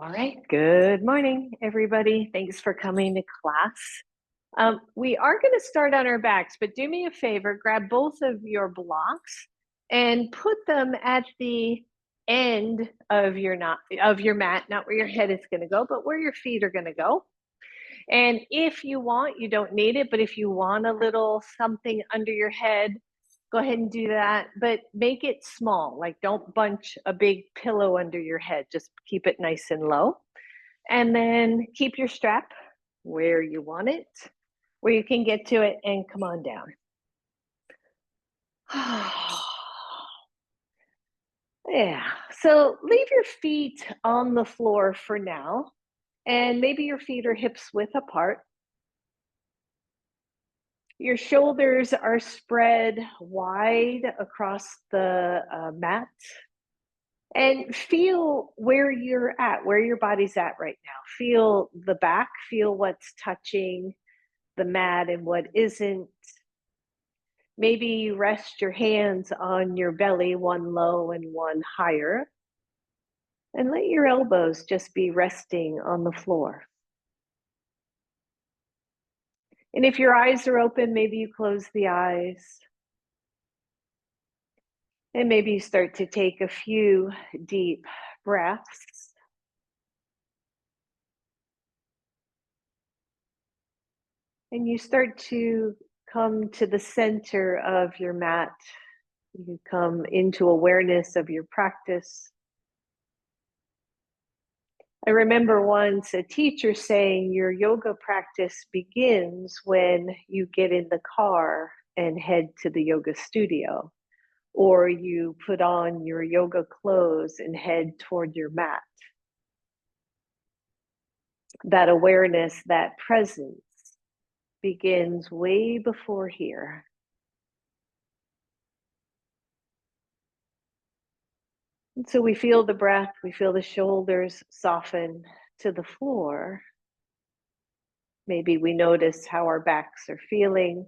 All right. Good morning, everybody. Thanks for coming to class. We are going to start on our backs, but do me a favor, grab both of your blocks and put them at the end of your mat, not where your head is going to go, but where your feet are going to go. And if you want, you don't need it, but if you want a little something under your head, go ahead and do that, but make it small. Like don't bunch a big pillow under your head. Just keep it nice and low. And then keep your strap where you want it, where you can get to it, and come on down. Yeah. So leave your feet on the floor for now, and maybe your feet are hips width apart. Your shoulders are spread wide across the mat. And feel where you're at, where your body's at right now. Feel the back, feel what's touching the mat and what isn't. Maybe rest your hands on your belly, one low and one higher. And let your elbows just be resting on the floor. And if your eyes are open, maybe you close the eyes. And maybe you start to take a few deep breaths. And you start to come to the center of your mat. You come into awareness of your practice. I remember once a teacher saying your yoga practice begins when you get in the car and head to the yoga studio, or you put on your yoga clothes and head toward your mat. That awareness, that presence begins way before here. And so we feel the breath, we feel the shoulders soften to the floor. Maybe we notice how our backs are feeling.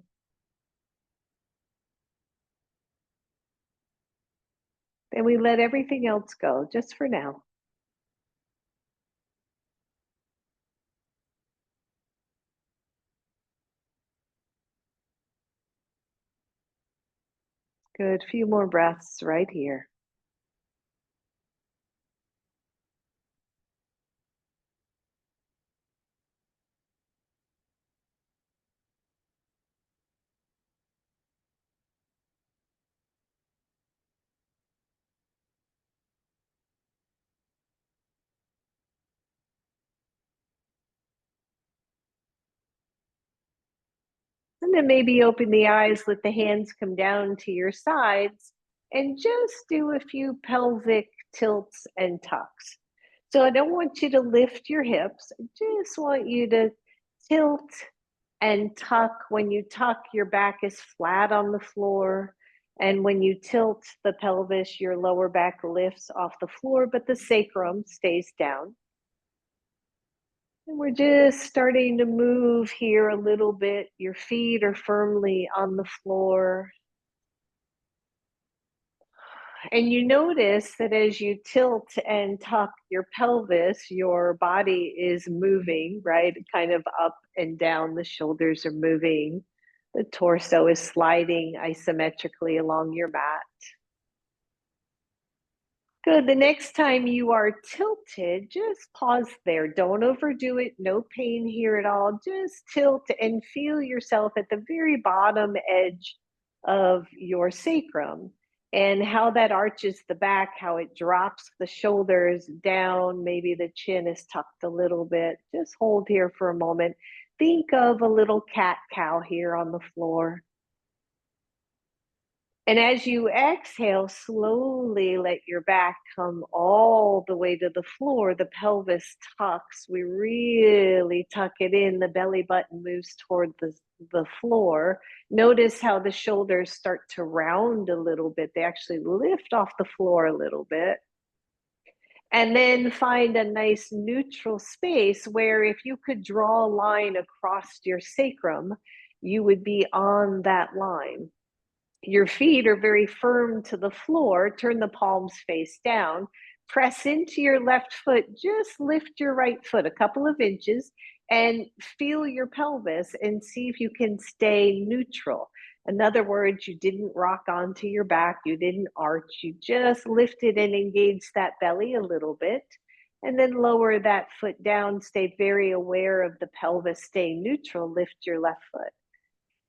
And we let everything else go just for now. Good. Few more breaths right here. And then maybe open the eyes, let the hands come down to your sides, and just do a few pelvic tilts and tucks. So I don't want you to lift your hips. I just want you to tilt and tuck. When you tuck, your back is flat on the floor. And when you tilt the pelvis, your lower back lifts off the floor, but the sacrum stays down. And we're just starting to move here a little bit. Your feet are firmly on the floor. And you notice that as you tilt and tuck your pelvis, your body is moving, right? Kind of up and down. The shoulders are moving. The torso is sliding isometrically along your mat. Good. The next time you are tilted, just pause there. Don't overdo it. No pain here at all. Just tilt and feel yourself at the very bottom edge of your sacrum and how that arches the back, how it drops the shoulders down. Maybe the chin is tucked a little bit. Just hold here for a moment. Think of a little cat cow here on the floor. And as you exhale, slowly let your back come all the way to the floor. The pelvis tucks. We really tuck it in. The belly button moves toward the floor. Notice how the shoulders start to round a little bit. They actually lift off the floor a little bit. And then find a nice neutral space where if you could draw a line across your sacrum, you would be on that line. Your feet are very firm to the floor. Turn the palms face down. Press into your left foot, just lift your right foot a couple of inches and feel your pelvis and see if you can stay neutral. In other words, you didn't rock onto your back, you didn't arch, you just lifted and engaged that belly a little bit. And then lower that foot down, stay very aware of the pelvis, stay neutral, lift your left foot.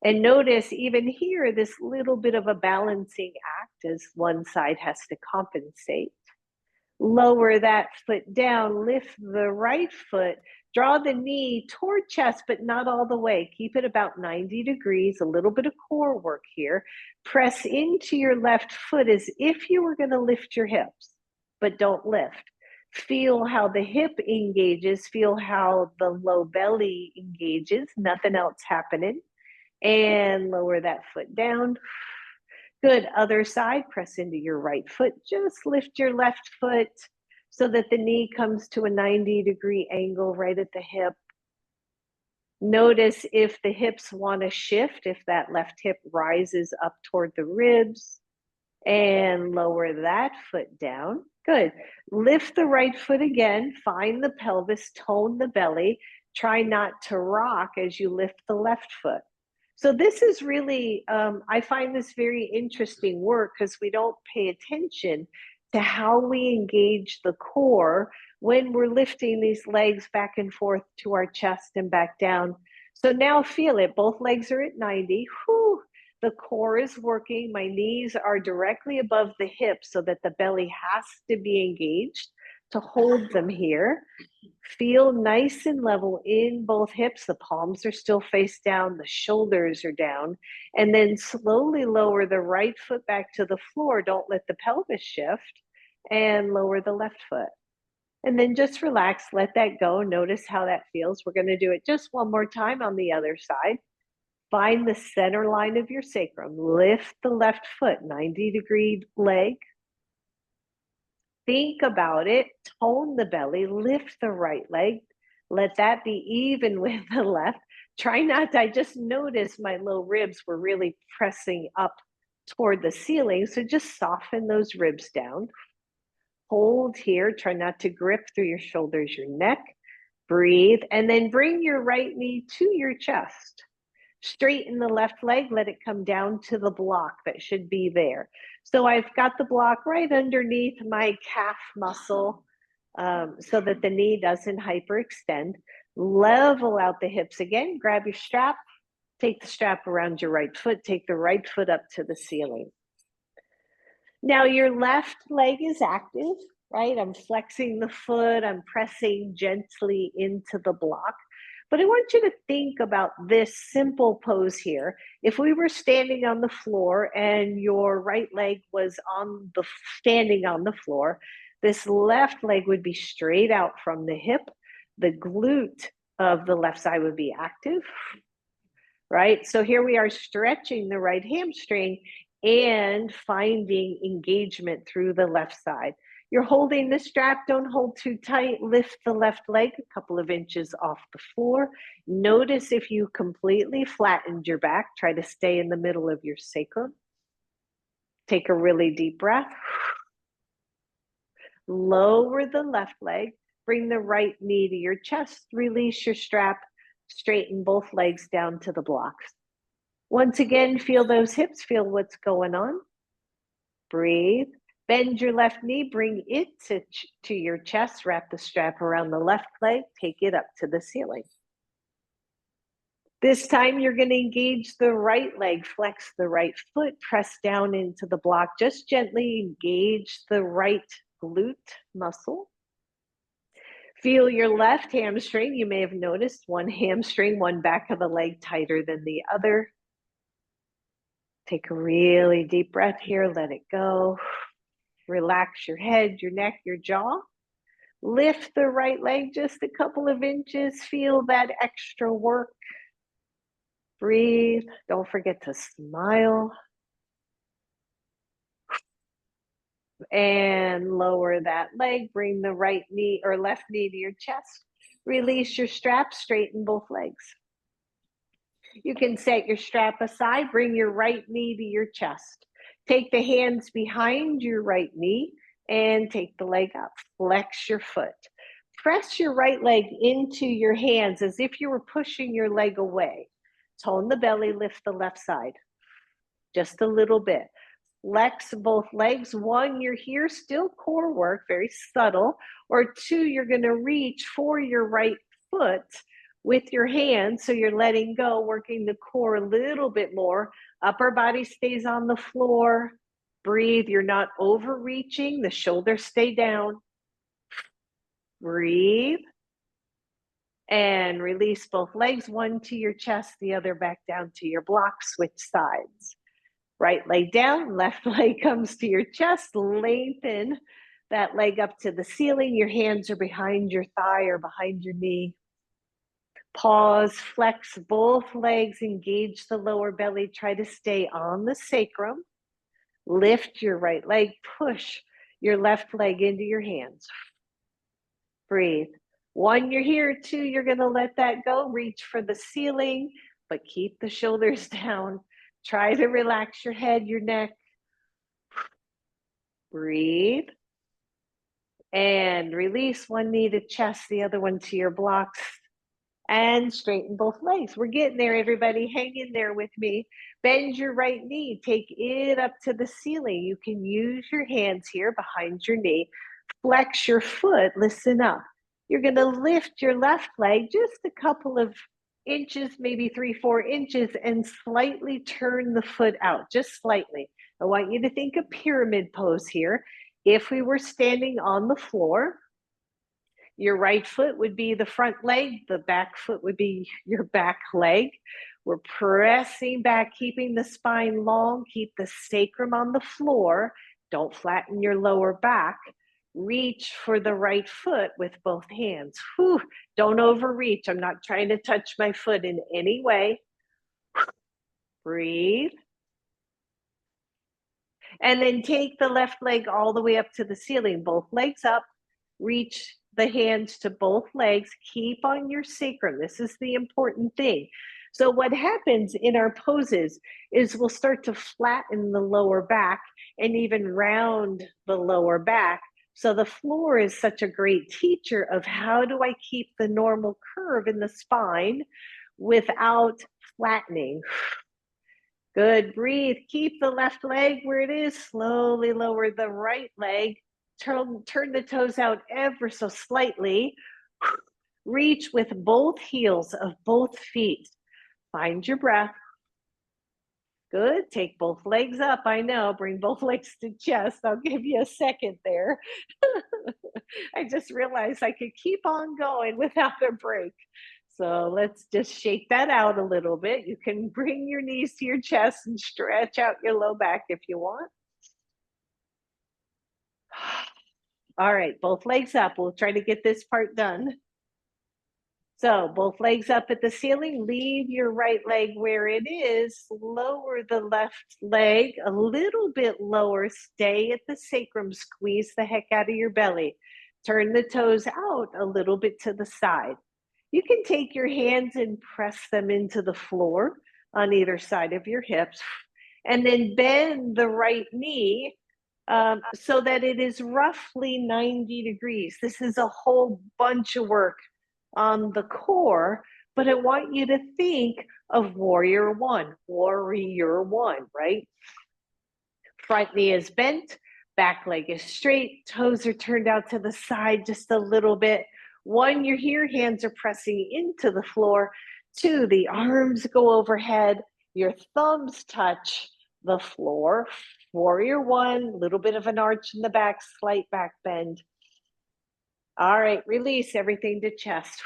And notice even here, this little bit of a balancing act as one side has to compensate. Lower that foot down, lift the right foot, draw the knee toward chest, but not all the way. Keep it about 90 degrees, a little bit of core work here. Press into your left foot as if you were going to lift your hips, but don't lift. Feel how the hip engages, feel how the low belly engages, nothing else happening. And lower that foot down. Good. Other side, press into your right foot. Just lift your left foot so that the knee comes to a 90-degree angle right at the hip. Notice if the hips want to shift, if that left hip rises up toward the ribs, and lower that foot down. Good. Lift the right foot again, find the pelvis, tone the belly. Try not to rock as you lift the left foot. So this is really, I find this very interesting work because we don't pay attention to how we engage the core when we're lifting these legs back and forth to our chest and back down. So now feel it, both legs are at 90. Whew, the core is working. My knees are directly above the hips so that the belly has to be engaged to hold them here. Feel nice and level in both hips. The palms are still face down, the shoulders are down, and then slowly lower the right foot back to the floor. Don't let the pelvis shift, and lower the left foot. And then just relax, let that go. Notice how that feels. We're going to do it just one more time on the other side. Find the center line of your sacrum. Lift the left foot, 90-degree leg. Think about it, tone the belly, lift the right leg, let that be even with the left. Try not to, I just noticed my low ribs were really pressing up toward the ceiling, so just soften those ribs down. Hold here, try not to grip through your shoulders, your neck. Breathe, and then bring your right knee to your chest. Straighten the left leg, let it come down to the block that should be there. So I've got the block right underneath my calf muscle so that the knee doesn't hyperextend. Level out the hips again, grab your strap, take the strap around your right foot, take the right foot up to the ceiling. Now your left leg is active, right? I'm flexing the foot, I'm pressing gently into the block. But I want you to think about this simple pose here. If we were standing on the floor and your right leg was standing on the floor, this left leg would be straight out from the hip. The glute of the left side would be active, right? So here we are stretching the right hamstring and finding engagement through the left side. You're holding the strap, don't hold too tight, lift the left leg a couple of inches off the floor. Notice if you completely flattened your back, try to stay in the middle of your sacrum. Take a really deep breath. Lower the left leg, bring the right knee to your chest, release your strap, straighten both legs down to the blocks. Once again, feel those hips, feel what's going on. Breathe. Bend your left knee, bring it to your chest, wrap the strap around the left leg, take it up to the ceiling. This time you're going to engage the right leg, flex the right foot, press down into the block. Just gently engage the right glute muscle. Feel your left hamstring. You may have noticed one hamstring, one back of the leg tighter than the other. Take a really deep breath here, let it go. Relax your head, your neck, your jaw. Lift the right leg just a couple of inches. Feel that extra work. Breathe. Don't forget to smile. And lower that leg. Bring the right knee or left knee to your chest. Release your strap. Straighten both legs. You can set your strap aside. Bring your right knee to your chest. Take the hands behind your right knee. and take the leg up. Flex your foot. Press your right leg into your hands as if you were pushing your leg away. Tone the belly, lift the left side. Just a little bit. Flex both legs. One, you're here, still core work, very subtle. Or two, you're going to reach for your right foot with your hands. So you're letting go, working the core a little bit more. Upper body stays on the floor. Breathe. You're not overreaching. The shoulders stay down. Breathe. And release both legs, one to your chest, the other back down to your block. Switch sides. Right leg down, left leg comes to your chest, lengthen that leg up to the ceiling. Your hands are behind your thigh or behind your knee. Pause, flex both legs, engage the lower belly, try to stay on the sacrum. Lift your right leg, push your left leg into your hands. Breathe. One, you're here. Two, you're going to let that go. Reach for the ceiling, but keep the shoulders down. Try to relax your head, your neck. Breathe. And release one knee to chest, the other one to your blocks. And straighten both legs. We're getting there, everybody. Hang in there with me. Bend your right knee. Take it up to the ceiling. You can use your hands here behind your knee. Flex your foot. Listen up. You're going to lift your left leg just a couple of inches, maybe 3-4 inches, and slightly turn the foot out, just slightly. I want you to think of pyramid pose here. If we were standing on the floor, your right foot would be the front leg, the back foot would be your back leg. We're pressing back, keeping the spine long, keep the sacrum on the floor. Don't flatten your lower back. Reach for the right foot with both hands. Whew, don't overreach. I'm not trying to touch my foot in any way. Breathe. And then take the left leg all the way up to the ceiling, both legs up. Reach the hands to both legs. Keep on your sacrum. This is the important thing. So what happens in our poses is we'll start to flatten the lower back and even round the lower back. So the floor is such a great teacher of how do I keep the normal curve in the spine without flattening. Good, breathe. Keep the left leg where it is. Slowly lower the right leg. Turn the toes out ever so slightly. Reach with both heels of both feet. Find your breath. Good. Take both legs up. I know. Bring both legs to chest. I'll give you a second there. I just realized I could keep on going without a break. So let's just shake that out a little bit. You can bring your knees to your chest and stretch out your low back if you want. All right, both legs up. We'll try to get this part done. So both legs up at the ceiling, leave your right leg where it is, lower the left leg a little bit lower, stay at the sacrum, squeeze the heck out of your belly. Turn the toes out a little bit to the side. You can take your hands and press them into the floor on either side of your hips, and then bend the right knee so that it is roughly 90 degrees. This is a whole bunch of work on the core, but I want you to think of warrior one, right? Front knee is bent, back leg is straight, toes are turned out to the side just a little bit. One, you're here, hands are pressing into the floor. Two, the arms go overhead, your thumbs touch the floor. Warrior one, little bit of an arch in the back, slight back bend. All right, release everything to chest.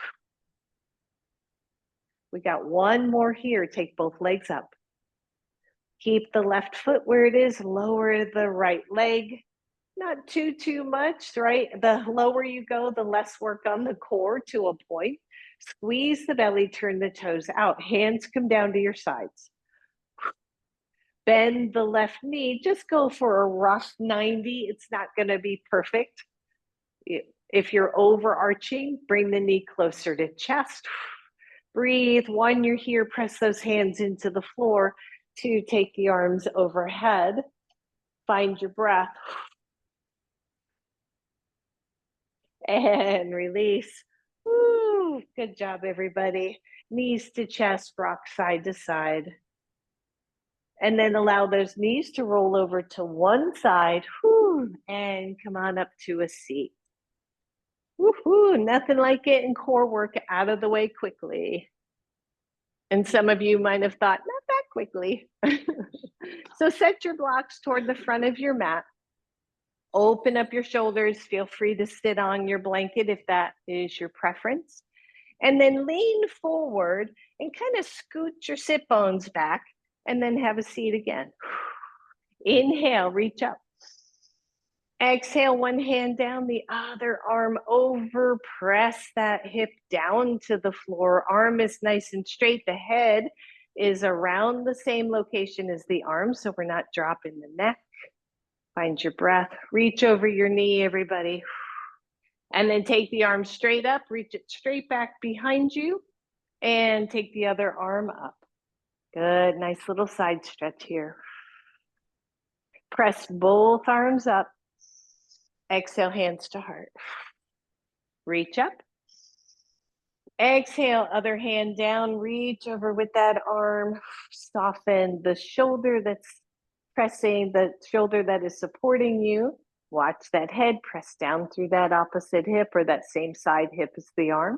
We got one more here. Take both legs up. Keep the left foot where it is. Lower the right leg. Not too much, right? The lower you go, the less work on the core to a point. Squeeze the belly, turn the toes out. Hands come down to your sides. Bend the left knee. Just go for a rough 90. It's not going to be perfect. If you're overarching, bring the knee closer to chest. Breathe. One, you're here, press those hands into the floor. Two, take the arms overhead. Find your breath. And release. Woo, good job, everybody. Knees to chest, rock side to side. And then allow those knees to roll over to one side. Whew, and come on up to a seat. Woohoo, nothing like getting core work out of the way quickly. And some of you might have thought, not that quickly. So set your blocks toward the front of your mat. Open up your shoulders. Feel free to sit on your blanket if that is your preference. And then lean forward and kind of scoot your sit bones back and then have a seat again. Inhale, reach up. Exhale, one hand down, the other arm over. Press that hip down to the floor. Arm is nice and straight. The head is around the same location as the arm, so we're not dropping the neck. Find your breath. Reach over your knee, everybody. And then take the arm straight up. Reach it straight back behind you. And take the other arm up. Good, nice little side stretch here. Press both arms up. Exhale, hands to heart. Reach up. Exhale, other hand down. Reach over with that arm. Soften the shoulder that's pressing, the shoulder that is supporting you. Watch that head press down through that opposite hip or that same side hip as the arm.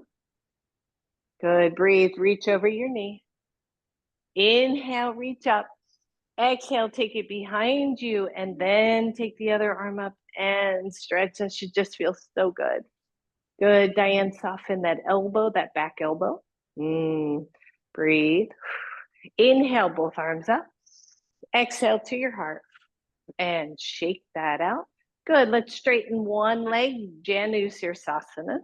Good, breathe, reach over your knee. Inhale, reach up. Exhale, take it behind you and then take the other arm up and stretch. That should just feel so good. Good, Diane, soften that elbow, that back elbow. Breathe. Inhale, both arms up. Exhale to your heart and shake that out. Good, let's straighten one leg, Janu Sirsasana.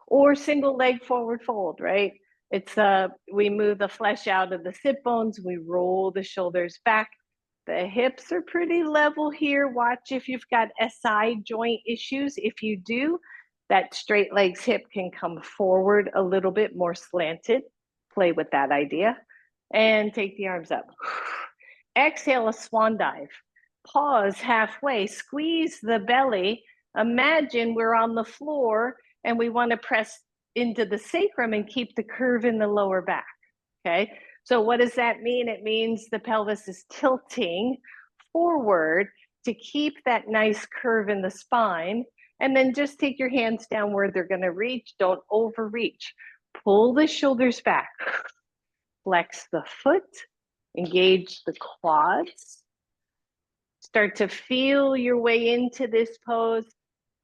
Or single leg forward fold, right? It's we move the flesh out of the sit bones, we roll the shoulders back. The hips are pretty level here. Watch if you've got SI joint issues. If you do, that straight legs hip can come forward a little bit more slanted. Play with that idea. And take the arms up. Exhale, a swan dive. Pause halfway, squeeze the belly. Imagine we're on the floor and we want to press into the sacrum and keep the curve in the lower back, okay? So what does that mean? It means the pelvis is tilting forward to keep that nice curve in the spine, and then just take your hands down where they're gonna reach, don't overreach. Pull the shoulders back, flex the foot, engage the quads. Start to feel your way into this pose.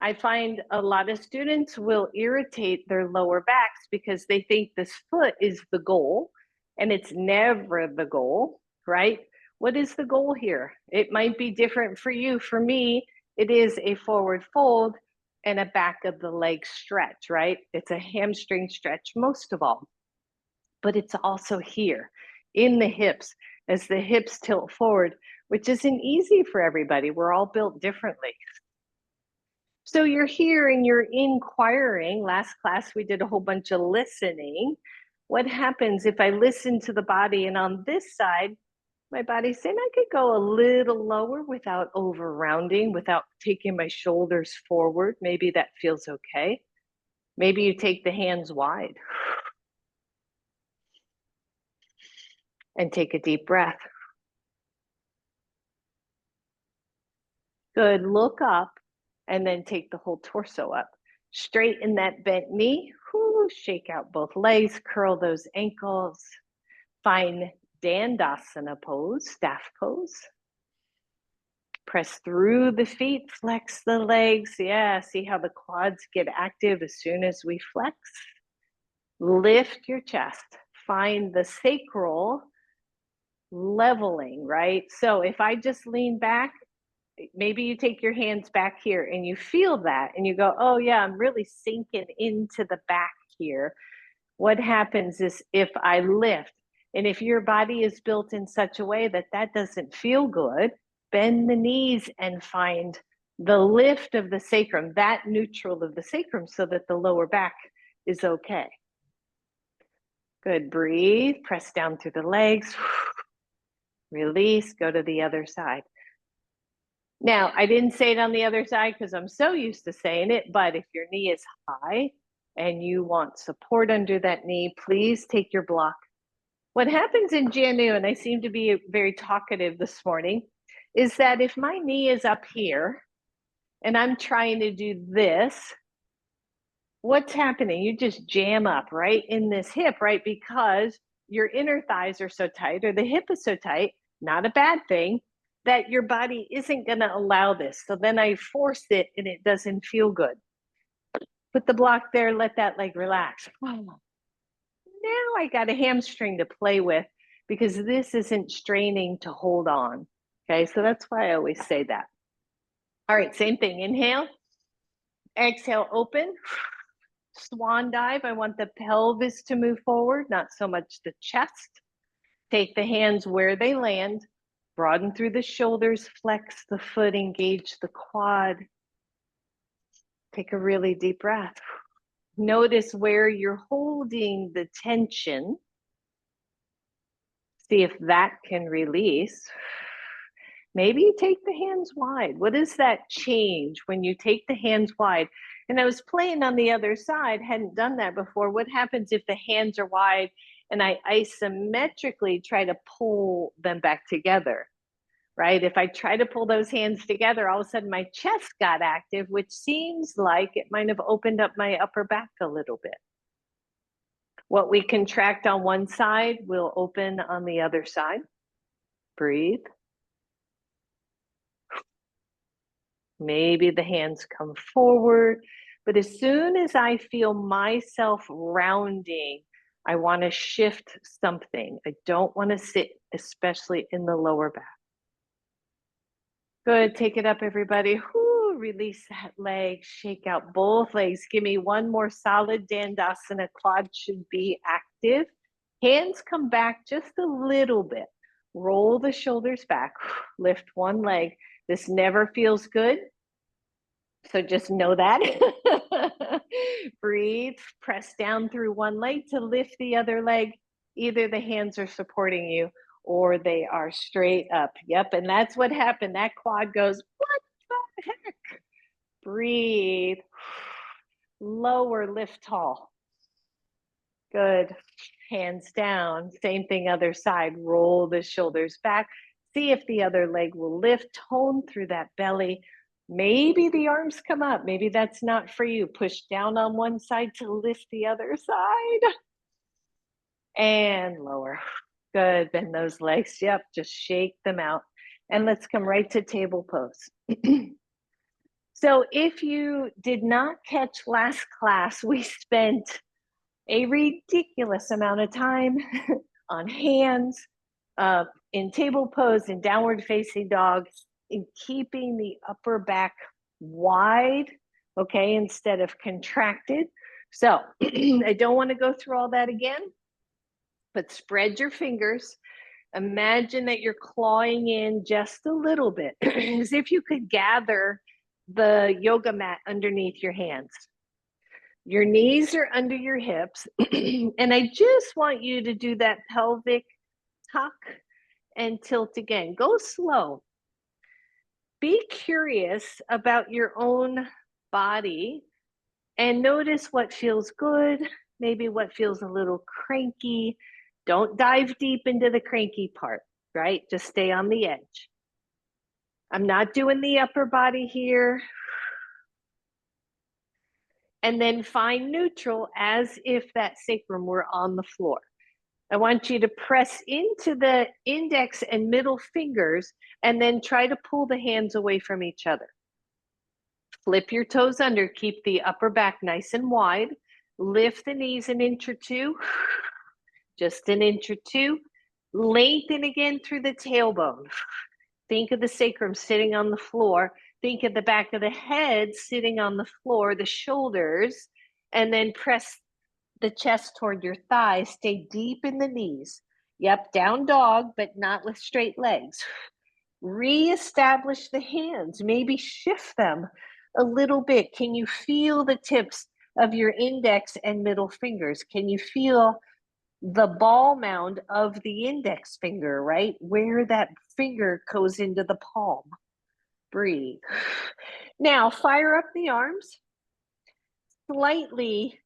I find a lot of students will irritate their lower backs because they think this foot is the goal, and it's never the goal, right? What is the goal here? It might be different for you. For me, it is a forward fold and a back of the leg stretch, right? It's a hamstring stretch most of all, but it's also here in the hips as the hips tilt forward, which isn't easy for everybody. We're all built differently. So you're here and you're inquiring. Last class, we did a whole bunch of listening. What happens if I listen to the body and on this side, my body's saying I could go a little lower without over rounding, without taking my shoulders forward. Maybe that feels okay. Maybe you take the hands wide and take a deep breath. Good, look up and then take the whole torso up. Straighten that bent knee, shake out both legs, curl those ankles. Find Dandasana pose, staff pose. Press through the feet, flex the legs. Yeah, see how the quads get active as soon as we flex. Lift your chest. Find the sacral leveling, right? So if I just lean back, maybe you take your hands back here and you feel that and you go, oh yeah, I'm really sinking into the back here. What happens is if I lift, and if your body is built in such a way that that doesn't feel good, bend the knees and find the lift of the sacrum, that neutral of the sacrum, so that the lower back is okay. Good, breathe, press down through the legs, release, go to the other side. Now, I didn't say it on the other side because I'm so used to saying it, but if your knee is high and you want support under that knee, please take your block. What happens in Janu, and I seem to be very talkative this morning, is that if my knee is up here and I'm trying to do this, what's happening? You just jam up right in this hip, right? Because your inner thighs are so tight or the hip is so tight, not a bad thing, that your body isn't going to allow this. So then I force it and it doesn't feel good. Put the block there, let that leg relax. Now I got a hamstring to play with because this isn't straining to hold on. Okay, so that's why I always say that. All right, same thing. Inhale, exhale, open. Swan dive. I want the pelvis to move forward, not so much the chest. Take the hands where they land. Broaden through the shoulders, flex the foot, engage the quad. Take a really deep breath. Notice where you're holding the tension. See if that can release. Maybe you take the hands wide. What does that change when you take the hands wide? And I was playing on the other side, hadn't done that before. What happens if the hands are wide and I isometrically try to pull them back together, right? If I try to pull those hands together, all of a sudden my chest got active, which seems like it might have opened up my upper back a little bit. What we contract on one side will open on the other side. Breathe. Maybe the hands come forward, but as soon as I feel myself rounding, I want to shift something. I don't want to sit, especially in the lower back. Good, take it up, everybody. Whoo, release that leg, shake out both legs. Give me one more solid Dandasana. Quad should be active. Hands come back just a little bit. Roll the shoulders back, lift one leg. This never feels good. So just know that. Breathe, press down through one leg to lift the other leg. Either the hands are supporting you or they are straight up. Yep, and that's what happened. That quad goes, what the heck? Breathe. Lower, lift tall. Good. Hands down. Same thing, other side. Roll the shoulders back. See if the other leg will lift. Tone through that belly. Maybe the arms come up. Maybe that's not for you. Push down on one side to lift the other side. And lower. Good. Bend those legs. Yep. Just shake them out. And let's come right to table pose. So if you did not catch last class, we spent a ridiculous amount of time on hands, in table pose, in downward facing dog, in keeping the upper back wide, okay, instead of contracted. So I don't want to go through all that again, but spread your fingers. Imagine that you're clawing in just a little bit, as if you could gather the yoga mat underneath your hands. Your knees are under your hips. And I just want you to do that pelvic tuck and tilt again. Go slow. Be curious about your own body and notice what feels good, maybe what feels a little cranky. Don't dive deep into the cranky part, right? Just stay on the edge. I'm not doing the upper body here. And then find neutral as if that sacrum were on the floor. I want you to press into the index and middle fingers and then try to pull the hands away from each other. Flip your toes under, keep the upper back nice and wide. Lift the knees an inch or two, just an inch or two. Lengthen again through the tailbone. Think of the sacrum sitting on the floor. Think of the back of the head sitting on the floor, the shoulders, and then press the chest toward your thighs. Stay deep in the knees. Yep, down dog, but not with straight legs. Reestablish the hands. Maybe shift them a little bit. Can you feel the tips of your index and middle fingers? Can you feel the ball mound of the index finger, right? Where that finger goes into the palm. breathe. Now fire up the arms slightly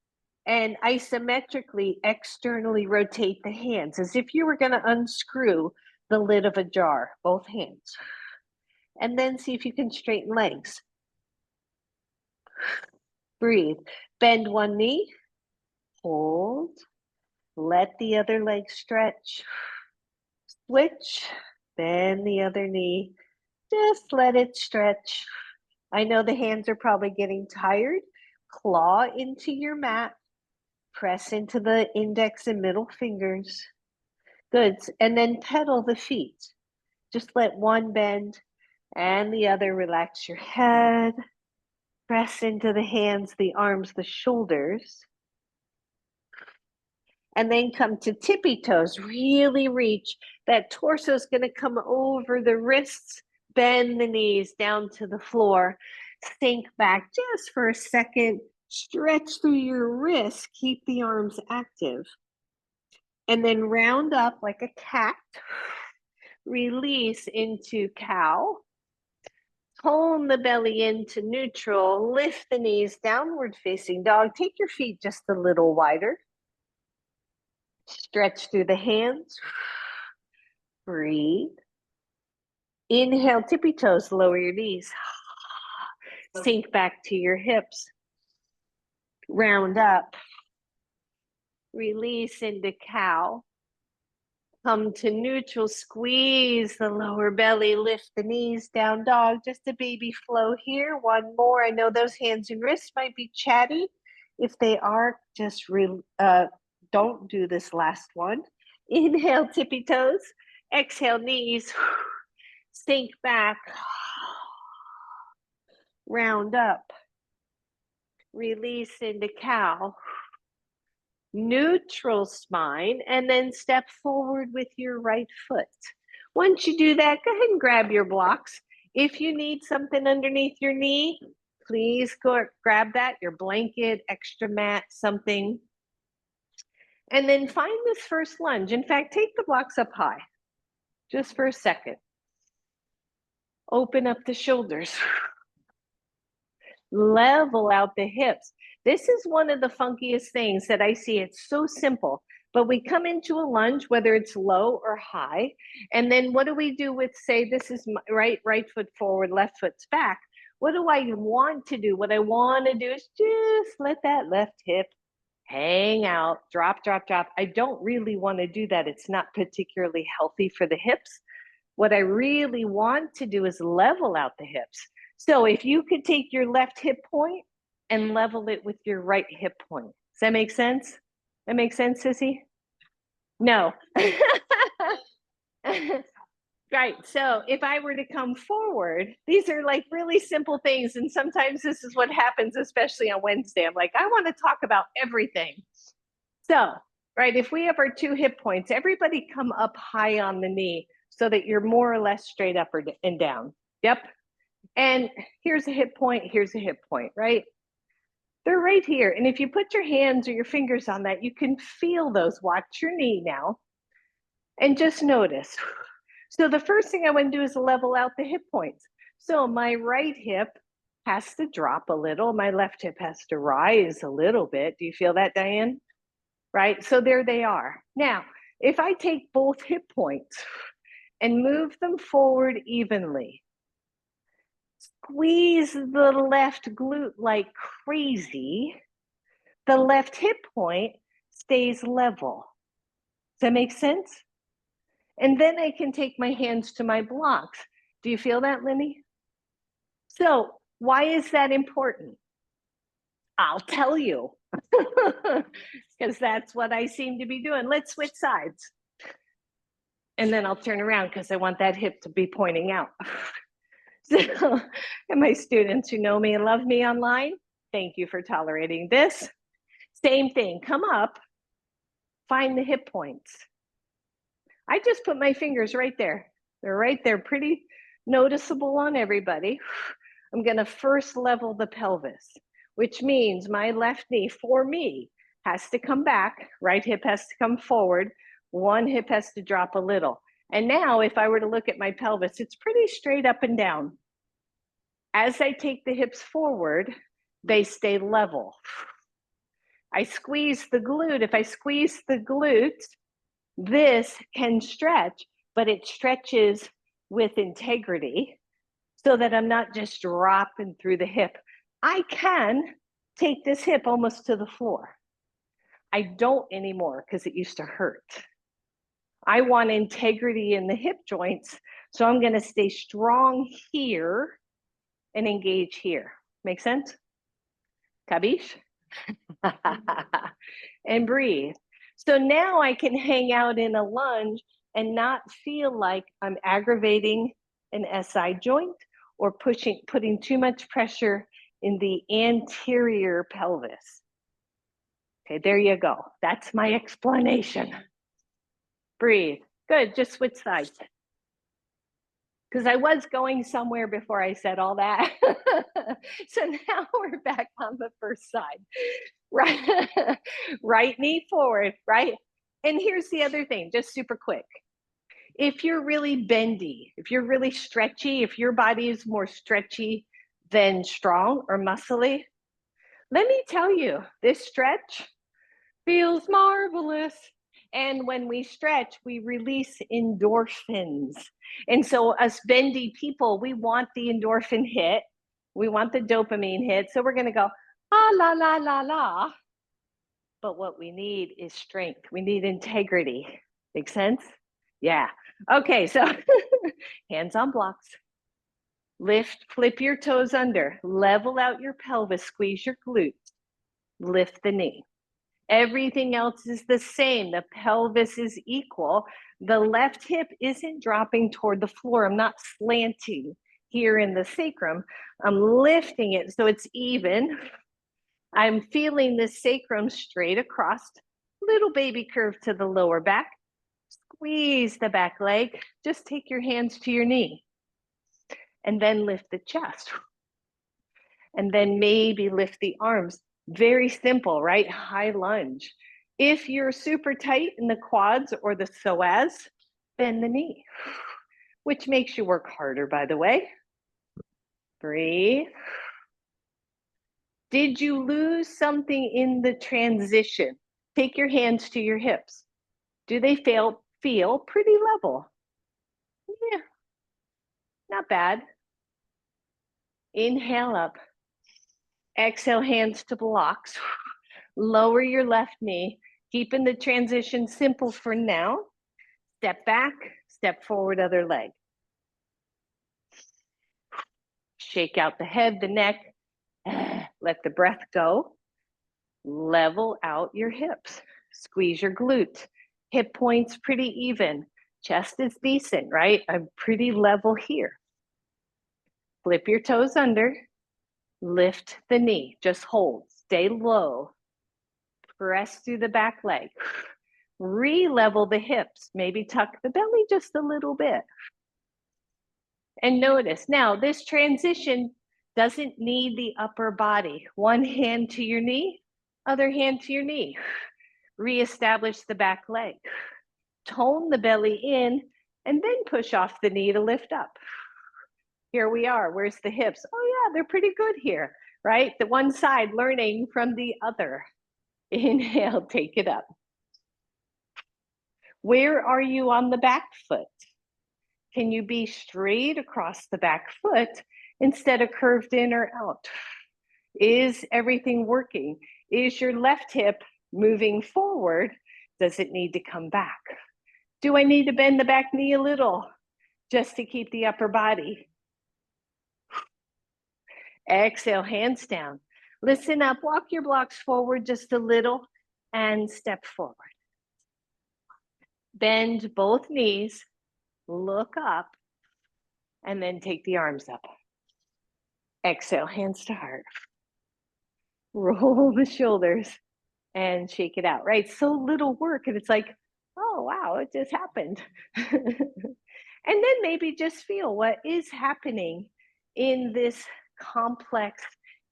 and isometrically externally rotate the hands as if you were going to unscrew the lid of a jar, both hands. And then see if you can straighten legs. Breathe. Bend one knee, hold, let the other leg stretch, switch, bend the other knee, just let it stretch. I know the hands are probably getting tired. Claw into your mat, press into the index and middle fingers. Good, and then pedal the feet. Just let one bend and the other. Relax your head, press into the hands, the arms, the shoulders. And then come to tippy toes, really reach. That torso is going to come over the wrists, bend the knees down to the floor, sink back just for a second, stretch through your wrists, keep the arms active. And then round up like a cat, release into cow, tone the belly into neutral, lift the knees, downward facing dog, take your feet just a little wider. Stretch through the hands. Breathe. Inhale, tippy toes, lower your knees. Sink back to your hips. Round up. Release into cow. Come to neutral, squeeze the lower belly, lift the knees, down dog. Just a baby flow here. One more. I know those hands and wrists might be chatty. If they are, just don't do this last one. Inhale, tippy toes. Exhale, knees. Sink back. Round up. Release into cow. Neutral spine, and then step forward with your right foot. Once you do that, go ahead and grab your blocks. If you need something underneath your knee, please go grab that, your blanket, extra mat, something. And then find this first lunge. In fact, take the blocks up high, just for a second. Open up the shoulders. Level out the hips. This is one of the funkiest things that I see. It's so simple, but we come into a lunge, whether it's low or high. And then what do we do with, say, this is my right foot forward, left foot's back. What do I want to do? What I want to do is just let that left hip hang out, drop, drop, drop. I don't really want to do that. It's not particularly healthy for the hips. What I really want to do is level out the hips. So if you could take your left hip point and level it with your right hip point. Does that make sense? That makes sense, Sissy? No. Right, so if I were to come forward, these are like really simple things. And sometimes this is what happens, especially on Wednesday. I'm like, I want to talk about everything. So, right, if we have our two hip points, everybody come up high on the knee so that you're more or less straight up and down. Yep. And here's a hip point, here's a hip point, right? They're right here. And if you put your hands or your fingers on that, you can feel those. Watch your knee now. And just notice. So the first thing I want to do is level out the hip points. So my right hip has to drop a little. My left hip has to rise a little bit. Do you feel that, Diane? Right? So there they are. Now, if I take both hip points and move them forward evenly, squeeze the left glute like crazy, the left hip point stays level. Does that make sense? And then I can take my hands to my blocks. Do you feel that, Lenny? So why is that important? I'll tell you, because that's what I seem to be doing. Let's switch sides. And then I'll turn around because I want that hip to be pointing out. So, and my students who know me and love me online, thank you for tolerating this. Same thing, come up, find the hip points. I just put my fingers right there. They're right there, pretty noticeable on everybody. I'm gonna first level the pelvis, which means my left knee, for me, has to come back, right hip has to come forward, one hip has to drop a little. And now if I were to look at my pelvis, it's pretty straight up and down. As I take the hips forward, they stay level. I squeeze the glute. If I squeeze the glute, this can stretch, but it stretches with integrity so that I'm not just dropping through the hip. I can take this hip almost to the floor. I don't anymore because it used to hurt. I want integrity in the hip joints, so I'm going to stay strong here and engage here. Make sense? Kabish? And breathe. So now I can hang out in a lunge and not feel like I'm aggravating an SI joint or putting too much pressure in the anterior pelvis. Okay, there you go. That's my explanation. Breathe. Good, just switch sides. Because I was going somewhere before I said all that. So now we're back on the first side. Right, right knee forward, right? And here's the other thing, just super quick. If you're really bendy, if you're really stretchy, if your body is more stretchy than strong or muscly, let me tell you, this stretch feels marvelous. And when we stretch, we release endorphins. And so us bendy people, we want the endorphin hit. We want the dopamine hit. So we're going to go, ah, la, la, la, la. But what we need is strength. We need integrity. Make sense? Yeah. Okay, so hands on blocks. Lift, flip your toes under. Level out your pelvis. Squeeze your glutes. Lift the knee. Everything else is the same. The pelvis is equal. The left hip isn't dropping toward the floor. I'm not slanting here in the sacrum. I'm lifting it so it's even. I'm feeling the sacrum straight across. Little baby curve to the lower back. Squeeze the back leg. Just take your hands to your knee. And then lift the chest. And then maybe lift the arms. Very simple, right? High lunge. If you're super tight in the quads or the psoas, bend the knee, which makes you work harder, by the way. Breathe. Did you lose something in the transition? Take your hands to your hips. Do they feel pretty level? Yeah, not bad. Inhale up. Exhale, hands to blocks. Lower your left knee, keeping the transition simple for now. Step back, step forward, other leg. Shake out the head, the neck. Let the breath go. Level out your hips. Squeeze your glute. Hip points pretty even. Chest is decent, right? I'm pretty level here. Flip your toes under. Lift the knee. Just hold. Stay low. Press through the back leg. Re-level the hips. Maybe tuck the belly just a little bit. And notice, now this transition doesn't need the upper body. One hand to your knee, other hand to your knee. Reestablish the back leg. Tone the belly in, and then push off the knee to lift up. Here we are. Where's the hips? Oh yeah, they're pretty good here, right? The one side learning from the other. Inhale, take it up. Where are you on the back foot? Can you be straight across the back foot instead of curved in or out? Is everything working? Is your left hip moving forward? Does it need to come back? Do I need to bend the back knee a little just to keep the upper body? Exhale, hands down. Listen up, walk your blocks forward just a little and step forward. Bend both knees, look up, and then take the arms up. Exhale, hands to heart. Roll the shoulders and shake it out, right? So little work, and it's like, oh, wow, it just happened. And then maybe just feel what is happening in this complex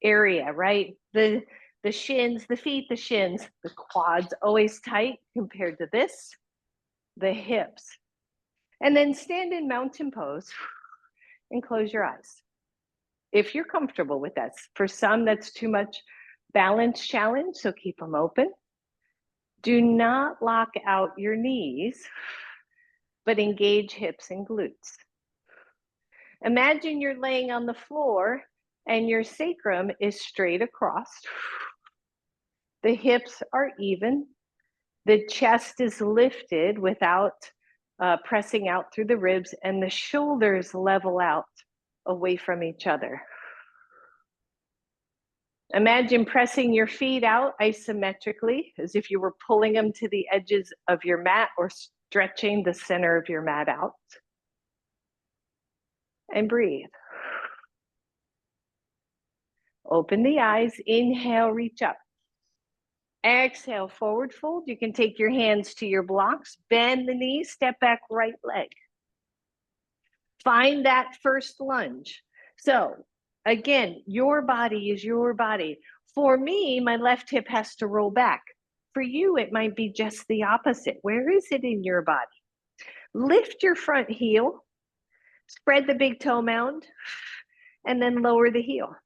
area, right? The shins, the feet, the shins, the quads always tight compared to this, the hips. And then stand in mountain pose and close your eyes. if you're comfortable with that. For some, that's too much balance challenge, so keep them open. Do not lock out your knees, but engage hips and glutes. Imagine you're laying on the floor and your sacrum is straight across. The hips are even. The chest is lifted without pressing out through the ribs, and the shoulders level out away from each other. Imagine pressing your feet out isometrically as if you were pulling them to the edges of your mat or stretching the center of your mat out. And breathe. Open the eyes, inhale, reach up. Exhale, forward fold. You can take your hands to your blocks, bend the knees, step back, right leg. Find that first lunge. So again, your body is your body. For me, my left hip has to roll back. For you, it might be just the opposite. Where is it in your body? Lift your front heel, spread the big toe mound, and then lower the heel.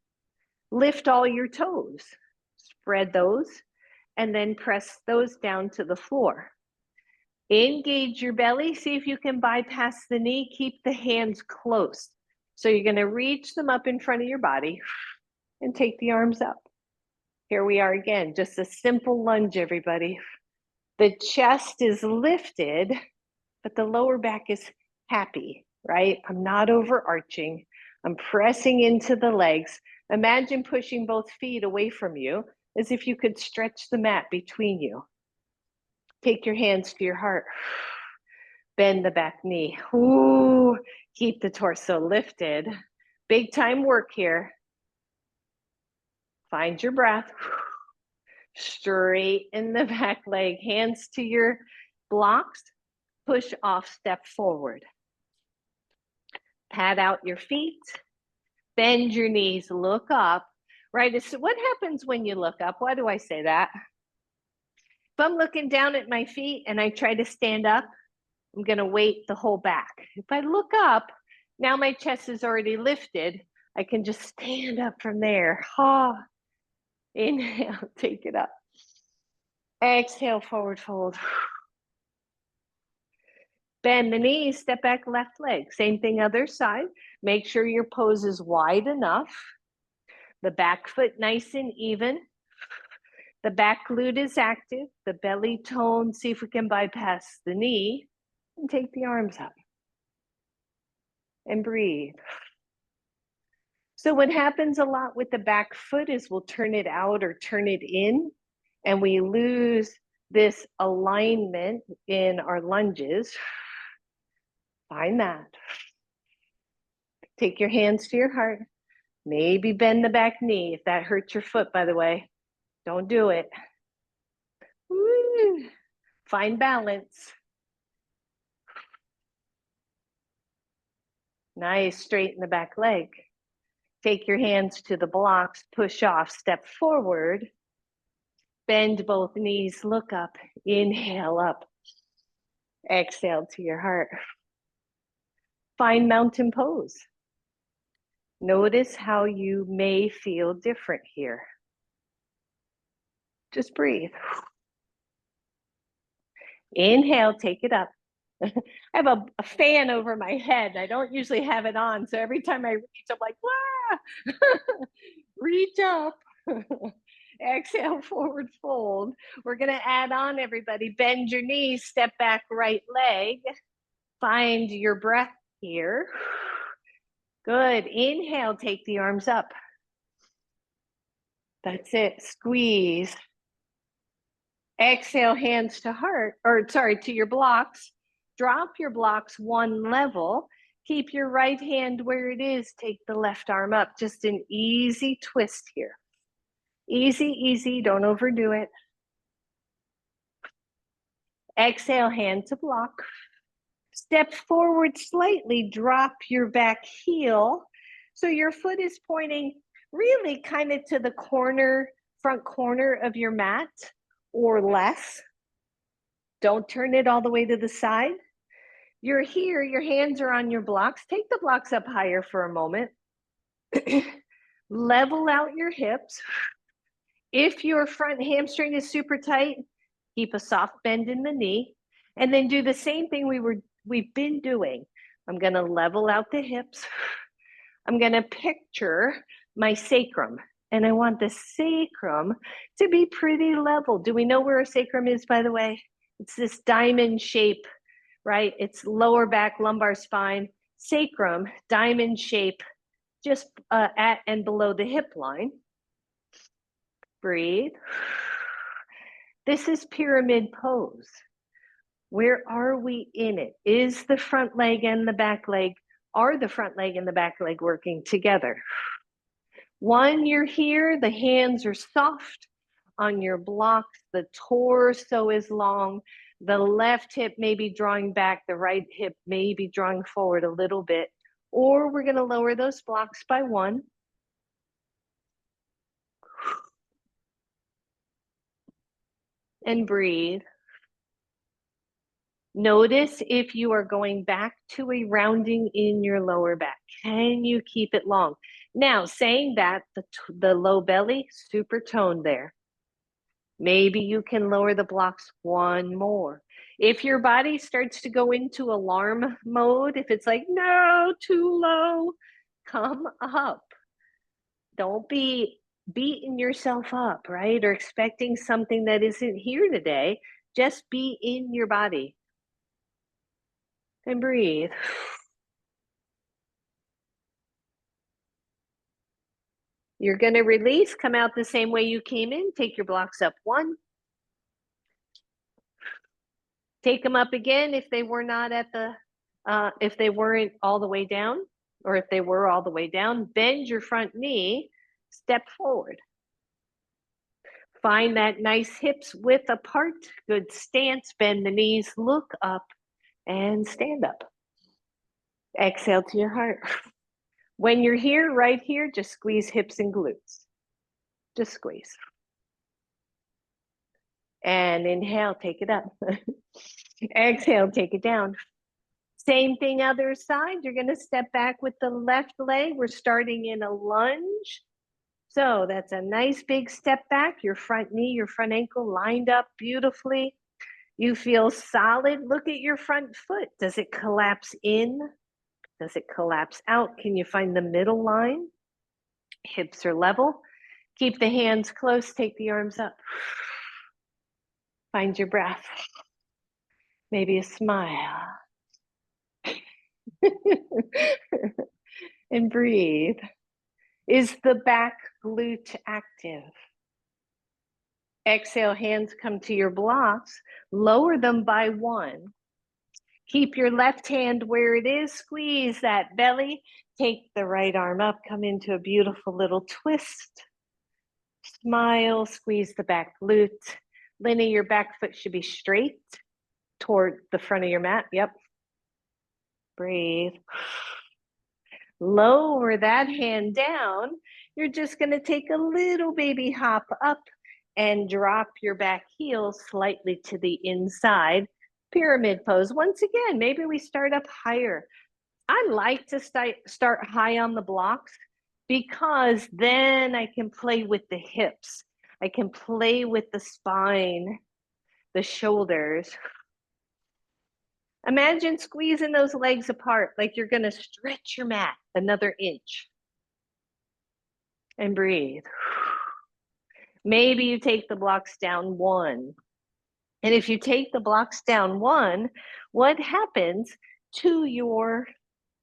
Lift all your toes, spread those, and then press those down to the floor. Engage your belly. See if you can bypass the knee. Keep the hands close. So you're going to reach them up in front of your body and take the arms up. Here we are again, just a simple lunge, everybody. The chest is lifted, but the lower back is happy, right? I'm not overarching. I'm pressing into the legs. Imagine pushing both feet away from you as if you could stretch the mat between you. Take your hands to your heart. Bend the back knee. Ooh, keep the torso lifted. Big time work here. Find your breath. Straighten the back leg. Hands to your blocks. Push off, step forward. Pat out your feet. Bend your knees, look up. Right, so what happens when you look up? Why do I say that? If I'm looking down at my feet and I try to stand up, I'm going to weight the whole back. If I look up, now my chest is already lifted. I can just stand up from there. Inhale, take it up. Exhale, forward fold. Bend the knees, step back, left leg. Same thing, other side. Make sure your pose is wide enough. The back foot nice and even. The back glute is active. The belly tone, see if we can bypass the knee. And take the arms up. And breathe. So what happens a lot with the back foot is we'll turn it out or turn it in, and we lose this alignment in our lunges. Find that. Take your hands to your heart. Maybe bend the back knee. If that hurts your foot, by the way, don't do it. Woo. Find balance. Nice, straighten the back leg. Take your hands to the blocks, push off, step forward. Bend both knees, look up, inhale up. Exhale to your heart. Find mountain pose. Notice how you may feel different here. Just breathe. Inhale, take it up. I have a fan over my head. I don't usually have it on, so every time I reach, I'm like, wow. Reach up. Exhale, forward fold. We're going to add on, everybody. Bend your knees, step back, right leg. Find your breath here. Good. Inhale, take the arms up. That's it. Squeeze. Exhale, hands to heart, or sorry, to your blocks. Drop your blocks one level. Keep your right hand where it is. Take the left arm up. Just an easy twist here. Easy, easy. Don't overdo it. Exhale, hand to block. Step forward slightly. Drop your back heel. So your foot is pointing really kind of to the corner, front corner of your mat or less. Don't turn it all the way to the side. You're here, your hands are on your blocks. Take the blocks up higher for a moment. Level out your hips. If your front hamstring is super tight, keep a soft bend in the knee, and then do the same thing we've been doing. I'm going to level out the hips. I'm going to picture my sacrum, and I want the sacrum to be pretty level. Do we know where a sacrum is, by the way? It's this diamond shape, right? It's lower back, lumbar spine, sacrum, diamond shape, just at and below the hip line. Breathe. This is pyramid pose. Where are we in it? Is the front leg and the back leg, are the front leg and the back leg working together? When you're here, the hands are soft on your blocks, the torso is long, the left hip may be drawing back, the right hip may be drawing forward a little bit, or we're going to lower those blocks by one. And breathe. Notice if you are going back to a rounding in your lower back. Can you keep it long? Now, saying that, the low belly, super toned there. Maybe you can lower the blocks one more. If your body starts to go into alarm mode, if it's like, no, too low, come up. Don't be beating yourself up, right? Or expecting something that isn't here today. Just be in your body. And breathe. You're going to release, come out the same way you came in. Take your blocks up one. Take them up again if they were not at the, if they weren't all the way down, or if they were all the way down. Bend your front knee, step forward. Find that nice hips width apart, good stance, bend the knees, look up, and stand up. Exhale to your heart. When you're here, right here, just squeeze hips and glutes. Just squeeze. And inhale, take it up. Exhale, take it down. Same thing, other side. You're going to step back with the left leg. We're starting in a lunge. So that's a nice big step back. Your front knee, your front ankle lined up beautifully. You feel solid. Look at your front foot. Does it collapse in? Does it collapse out? Can you find the middle line? Hips are level. Keep the hands close. Take the arms up. Find your breath. Maybe a smile. And breathe. Is the back glute active? Exhale, hands come to your blocks. Lower them by one. Keep your left hand where it is. Squeeze that belly. Take the right arm up. Come into a beautiful little twist. Smile. Squeeze the back glute. Linny, your back foot should be straight toward the front of your mat. Yep. Breathe. Lower that hand down. You're just going to take a little baby hop up and drop your back heel slightly to the inside. Pyramid pose. Once again, maybe we start up higher. I like to start high on the blocks because then I can play with the hips. I can play with the spine, the shoulders. Imagine squeezing those legs apart like you're going to stretch your mat another inch. And breathe. Maybe you take the blocks down one. And if you take the blocks down one, what happens to your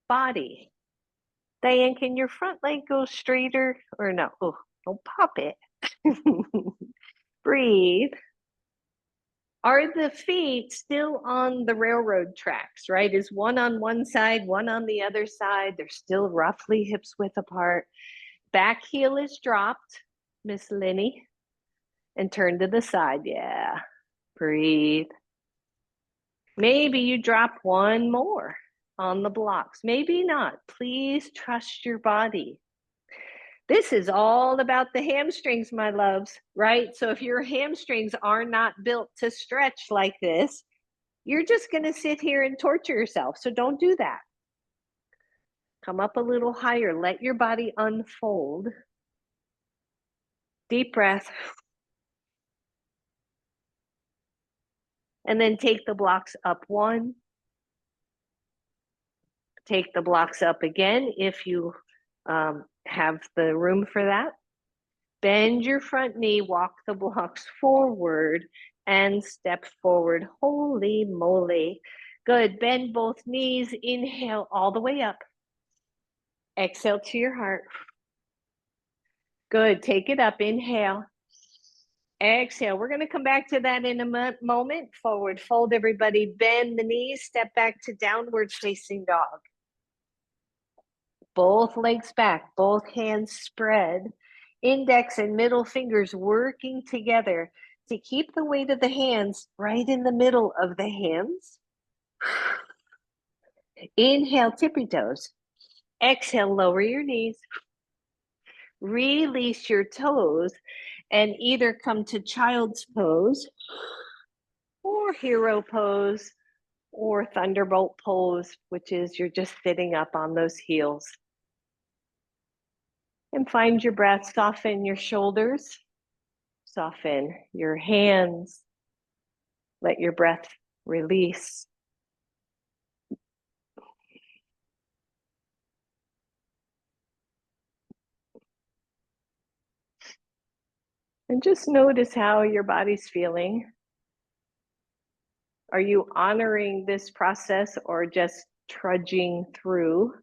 body? Diane, can your front leg go straighter or no? Oh, don't pop it. Breathe. Are the feet still on the railroad tracks, right? Is one on one side, one on the other side? They're still roughly hips width apart. Back heel is dropped, Miss Linny, and turn to the side. Yeah, breathe. Maybe you drop one more on the blocks. Maybe not. Please trust your body. This is all about the hamstrings, my loves, right? So if your hamstrings are not built to stretch like this, you're just going to sit here and torture yourself. So don't do that. Come up a little higher. Let your body unfold. Deep breath. And then take the blocks up one. Take the blocks up again if you have the room for that. Bend your front knee, walk the blocks forward, and step forward. Holy moly. Good. Bend both knees. Inhale all the way up. Exhale to your heart. Good. Take it up. Inhale. Exhale. We're going to come back to that in a moment. Forward fold, everybody. Bend the knees. Step back to downward facing dog. Both legs back. Both hands spread. Index and middle fingers working together to keep the weight of the hands right in the middle of the hands. Inhale, tippy toes. Exhale, lower your knees. Release your toes and either come to child's pose or hero pose or thunderbolt pose, which is you're just sitting up on those heels. And find your breath. Soften your shoulders. Soften your hands. Let your breath release. And just notice how your body's feeling. Are you honoring this process or just trudging through?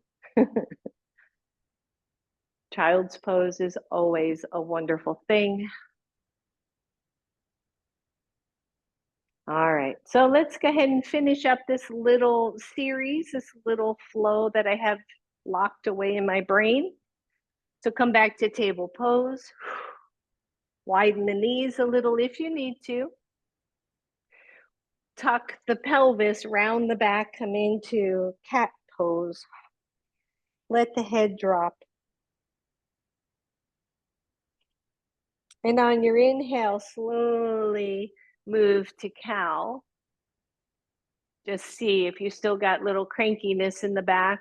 Child's pose is always a wonderful thing. All right, so let's go ahead and finish up this little series, this little flow that I have locked away in my brain. So come back to table pose. Widen the knees a little if you need to. Tuck the pelvis, round the back, come into cat pose. Let the head drop. And on your inhale, slowly move to cow. Just see if you still got little crankiness in the back.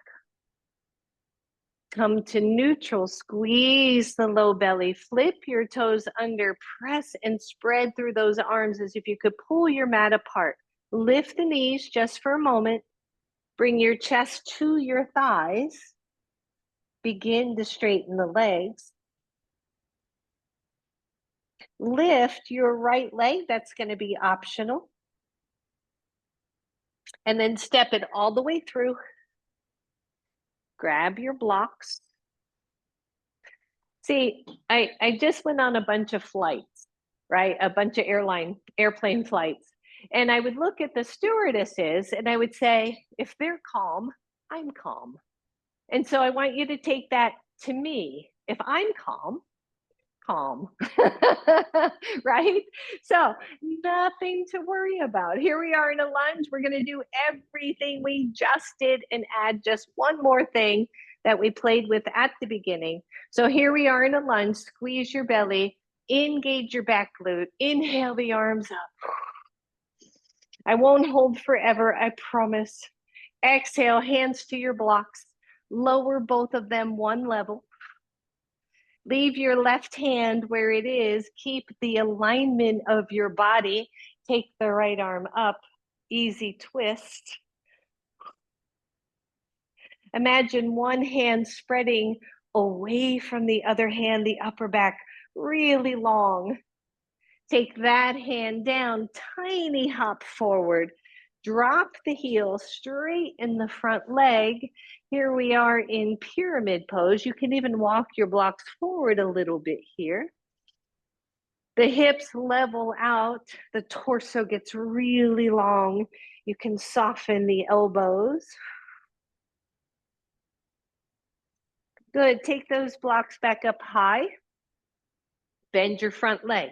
Come to neutral, squeeze the low belly, flip your toes under, press and spread through those arms as if you could pull your mat apart. Lift the knees just for a moment. Bring your chest to your thighs. Begin to straighten the legs. Lift your right leg, that's going to be optional. And then step it all the way through. Grab your blocks. See, I just went on a bunch of flights, right? A bunch of airplane flights. And I would look at the stewardesses and I would say, if they're calm, I'm calm. And so I want you to take that to me. If I'm calm, right? So nothing to worry about. Here we are in a lunge. We're going to do everything we just did and add just one more thing that we played with at the beginning. So here we are in a lunge. Squeeze your belly, engage your back glute, inhale the arms up. I won't hold forever, I promise. Exhale, hands to your blocks. Lower both of them one level. Leave your left hand where it is. Keep the alignment of your body. Take the right arm up. Easy twist. Imagine one hand spreading away from the other hand, the upper back really long. Take that hand down, tiny hop forward. Drop the heel, straighten the front leg. Here we are in pyramid pose. You can even walk your blocks forward a little bit here. The hips level out. The torso gets really long. You can soften the elbows. Good. Take those blocks back up high. Bend your front leg.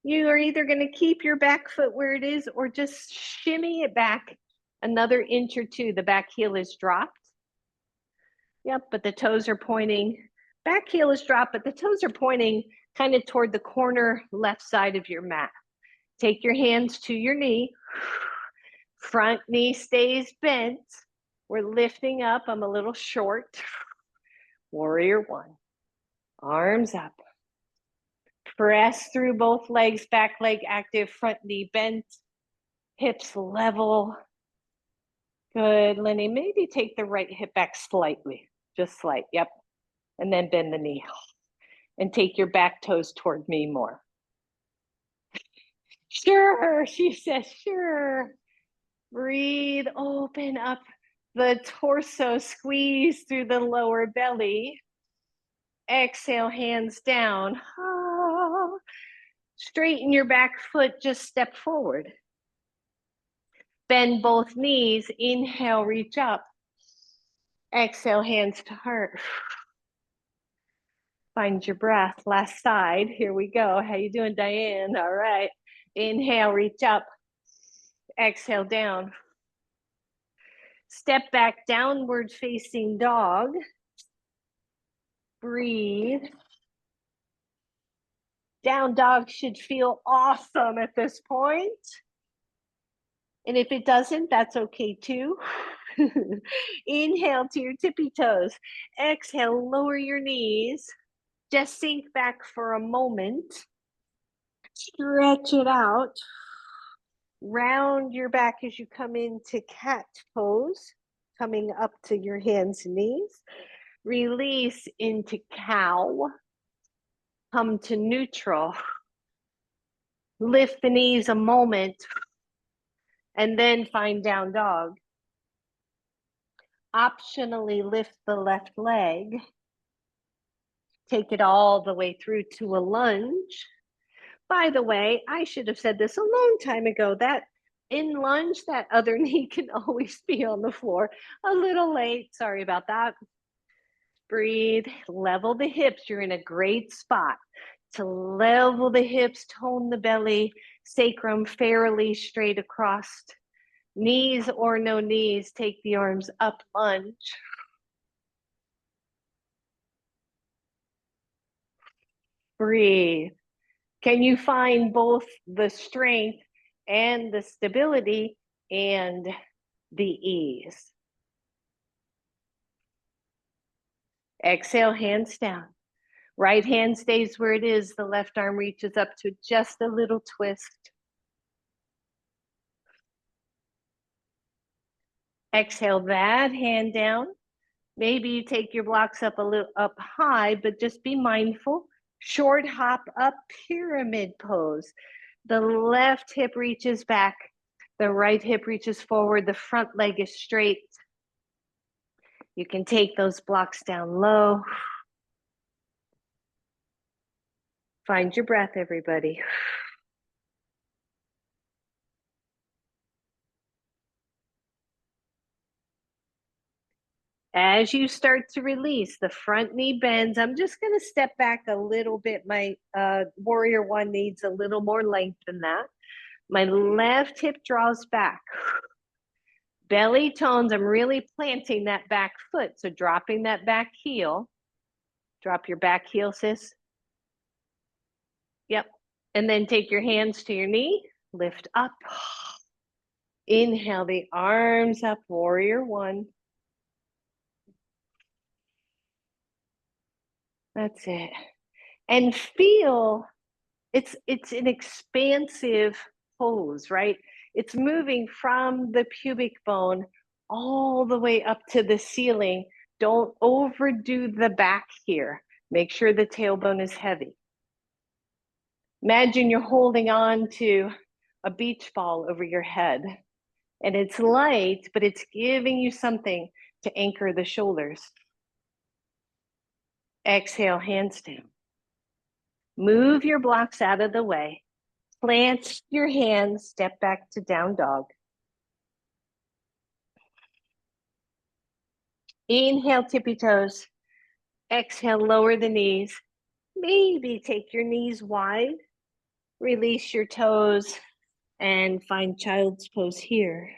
You are either going to keep your back foot where it is or just shimmy it back another inch or two. The back heel is dropped. Yep, but the toes are pointing. Back heel is dropped, but the toes are pointing kind of toward the corner left side of your mat. Take your hands to your knee. Front knee stays bent. We're lifting up. I'm a little short. Warrior one. Arms up. Press through both legs, back leg active, front knee bent, hips level. Good, Lenny. Maybe take the right hip back slightly, just slight. Yep. And then bend the knee. And take your back toes toward me more. Sure, she says, sure. Breathe, open up the torso, squeeze through the lower belly. Exhale, hands down. Straighten your back foot, just step forward. Bend both knees, inhale, reach up. Exhale, hands to heart. Find your breath, last side, here we go. How you doing, Diane? All right, inhale, reach up. Exhale, down. Step back, downward facing dog. Breathe. Down dog should feel awesome at this point. And if it doesn't, that's okay too. Inhale to your tippy toes. Exhale, lower your knees. Just sink back for a moment. Stretch it out. Round your back as you come into cat pose, coming up to your hands and knees. Release into cow. Come to neutral. Lift the knees a moment, and then find down dog. Optionally lift the left leg. Take it all the way through to a lunge. By the way, I should have said this a long time ago, that in lunge, that other knee can always be on the floor. A little late, sorry about that. Breathe, level the hips. You're in a great spot to level the hips, tone the belly, sacrum fairly straight across. Knees or no knees, take the arms up, lunge. Breathe. Can you find both the strength and the stability and the ease? Exhale, hands down. Right hand stays where it is. The left arm reaches up to just a little twist. Exhale that hand down. Maybe you take your blocks up a little up high, but just be mindful. Short hop up, pyramid pose. The left hip reaches back. The right hip reaches forward. The front leg is straight. You can take those blocks down low. Find your breath, everybody. As you start to release, the front knee bends. I'm just going to step back a little bit. My warrior one needs a little more length than that. My left hip draws back. Belly tones, I'm really planting that back foot. So dropping that back heel. Drop your back heel, sis. Yep. And then take your hands to your knee. Lift up. Inhale the arms up, warrior one. That's it. And feel it's an expansive pose, right? It's moving from the pubic bone all the way up to the ceiling. Don't overdo the back here. Make sure the tailbone is heavy. Imagine you're holding on to a beach ball over your head, and it's light, but it's giving you something to anchor the shoulders. Exhale, hands down. Move your blocks out of the way. Plant your hands, step back to down dog. Inhale, tippy toes. Exhale, lower the knees. Maybe take your knees wide. Release your toes and find child's pose here.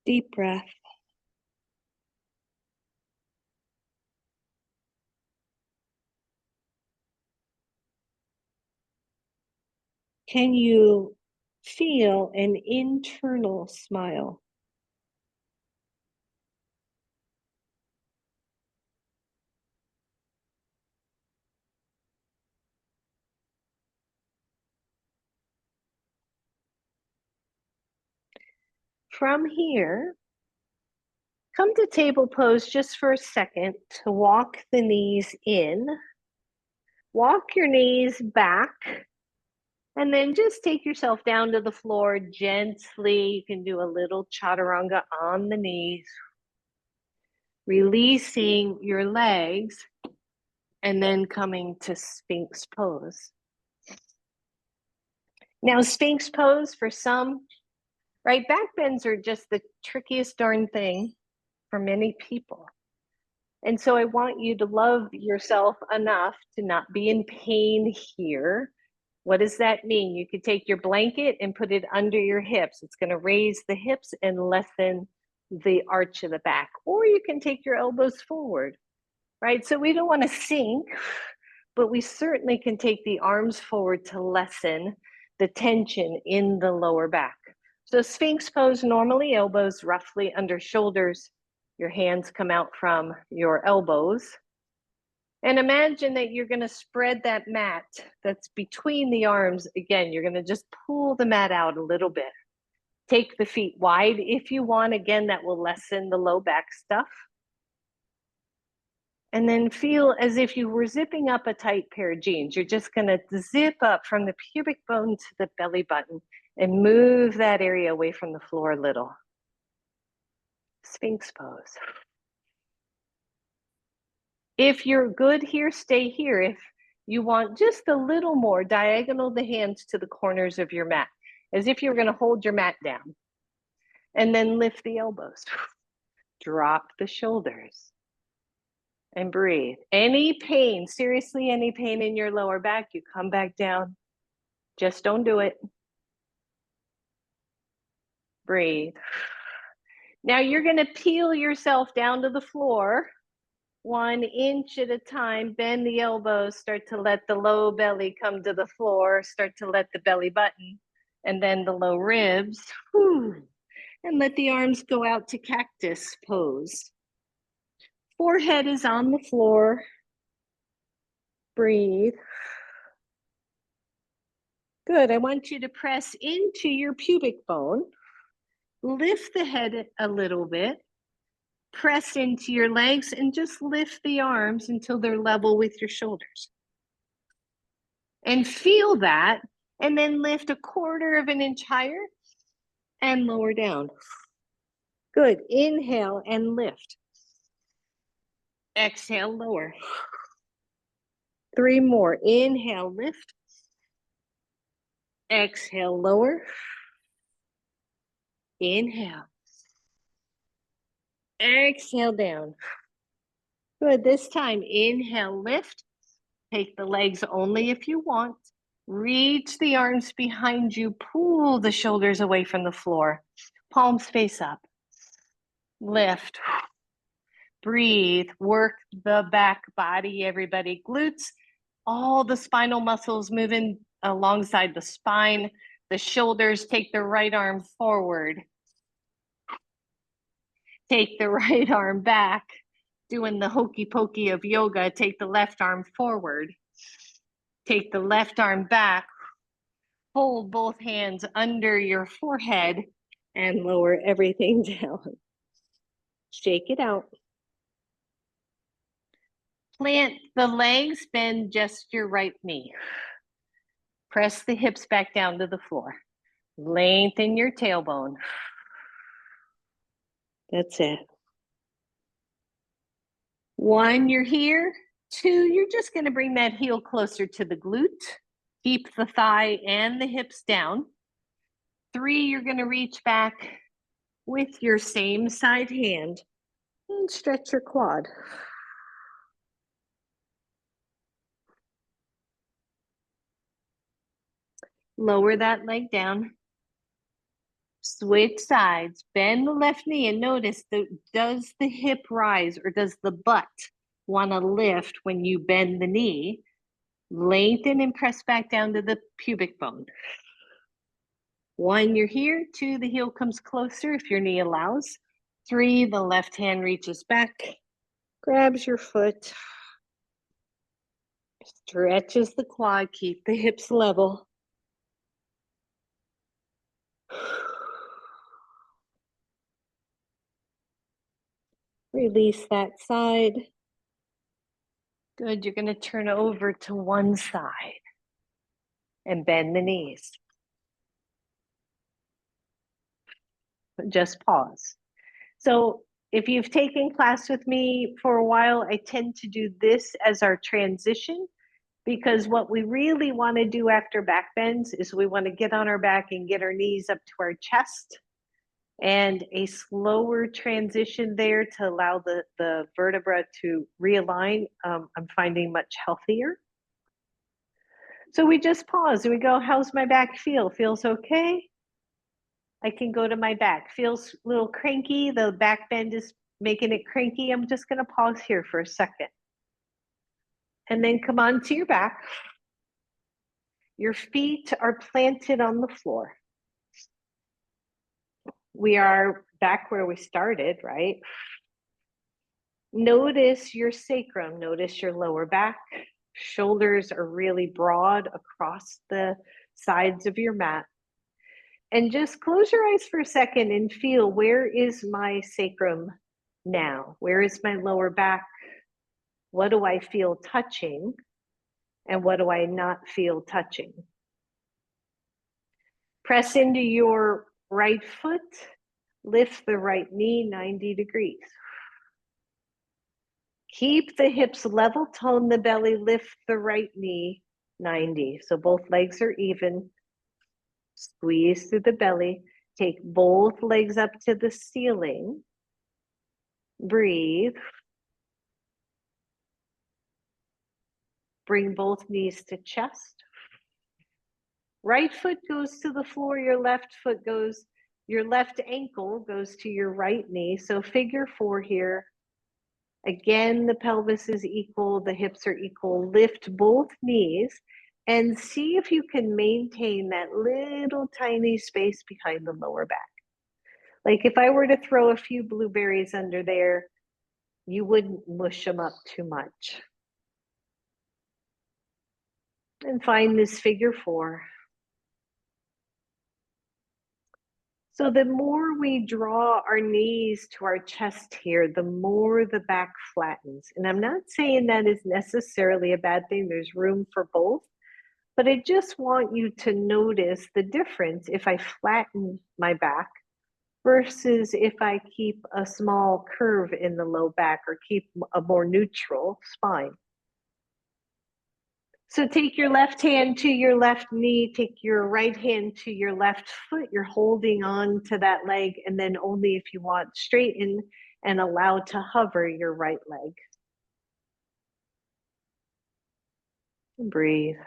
Deep breath. Can you feel an internal smile? From here, come to table pose just for a second to walk the knees in. Walk your knees back, and then just take yourself down to the floor gently. You can do a little chaturanga on the knees, releasing your legs, and then coming to Sphinx pose. Now, Sphinx pose for some, right? Back bends are just the trickiest darn thing for many people. And so I want you to love yourself enough to not be in pain here. What does that mean? You could take your blanket and put it under your hips. It's going to raise the hips and lessen the arch of the back. Or you can take your elbows forward, right? So we don't want to sink, but we certainly can take the arms forward to lessen the tension in the lower back. So Sphinx pose, normally elbows roughly under shoulders. Your hands come out from your elbows. And imagine that you're going to spread that mat that's between the arms. Again, you're going to just pull the mat out a little bit. Take the feet wide if you want. Again, that will lessen the low back stuff. And then feel as if you were zipping up a tight pair of jeans. You're just going to zip up from the pubic bone to the belly button and move that area away from the floor a little. Sphinx pose. If you're good here, stay here. If you want just a little more, diagonal the hands to the corners of your mat, as if you're going to hold your mat down. And then lift the elbows. Drop the shoulders. And breathe. Any pain, seriously, any pain in your lower back, you come back down. Just don't do it. Breathe. Now you're going to peel yourself down to the floor, 1 inch at a time. Bend the elbows, start to let the low belly come to the floor, start to let the belly button, and then the low ribs. Whew. And let the arms go out to cactus pose. Forehead is on the floor. Breathe. Good. I want you to press into your pubic bone. Lift the head a little bit. Press into your legs and just lift the arms until they're level with your shoulders. And feel that. And then lift 1/4 of an inch higher and lower down. Good. Inhale and lift. Exhale, lower. 3 more. Inhale, lift. Exhale, lower. Inhale. Exhale down. Good. This time, inhale, lift. Take the legs only if you want. Reach the arms behind you. Pull the shoulders away from the floor. Palms face up. Lift. Breathe. Work the back body, everybody. Glutes. All the spinal muscles moving alongside the spine. The shoulders. Take the right arm forward. Take the right arm back. Doing the hokey pokey of yoga. Take the left arm forward. Take the left arm back. Hold both hands under your forehead and lower everything down. Shake it out. Plant the legs, bend just your right knee. Press the hips back down to the floor. Lengthen your tailbone. That's it. 1, you're here. 2, you're just going to bring that heel closer to the glute. Keep the thigh and the hips down. 3, you're going to reach back with your same side hand and stretch your quad. Lower that leg down. Switch sides. Bend the left knee and notice, does the hip rise or does the butt want to lift when you bend the knee? Lengthen and press back down to the pubic bone. 1, you're here. 2, the heel comes closer if your knee allows. 3, the left hand reaches back, grabs your foot, stretches the quad, keep the hips level. Release that side. Good, you're going to turn over to one side and bend the knees. Just pause. So if you've taken class with me for a while, I tend to do this as our transition, because what we really want to do after back bends is we want to get on our back and get our knees up to our chest, and a slower transition there to allow the vertebra to realign, I'm finding much healthier. So we just pause and we go, how's my back feel? Feels okay? I can go to my back. Feels a little cranky. The back bend is making it cranky. I'm just going to pause here for a second. And then come on to your back. Your feet are planted on the floor. We are back where we started, right? Notice your sacrum. Notice your lower back. Shoulders are really broad across the sides of your mat. And just close your eyes for a second and feel, where is my sacrum now? Where is my lower back? What do I feel touching? And what do I not feel touching? Press into your right foot. Lift the right knee 90 degrees. Keep the hips level, tone the belly, lift the right knee 90. So both legs are even. Squeeze through the belly. Take both legs up to the ceiling. Breathe. Bring both knees to chest. Right foot goes to the floor, your left ankle goes to your right knee. So figure 4 here. Again, the pelvis is equal, the hips are equal. Lift both knees and see if you can maintain that little tiny space behind the lower back. Like if I were to throw a few blueberries under there, you wouldn't mush them up too much. And find this figure 4. So the more we draw our knees to our chest here, the more the back flattens. And I'm not saying that is necessarily a bad thing. There's room for both. But I just want you to notice the difference if I flatten my back versus if I keep a small curve in the low back or keep a more neutral spine. So take your left hand to your left knee, take your right hand to your left foot. You're holding on to that leg, and then only if you want, straighten and allow to hover your right leg. Breathe.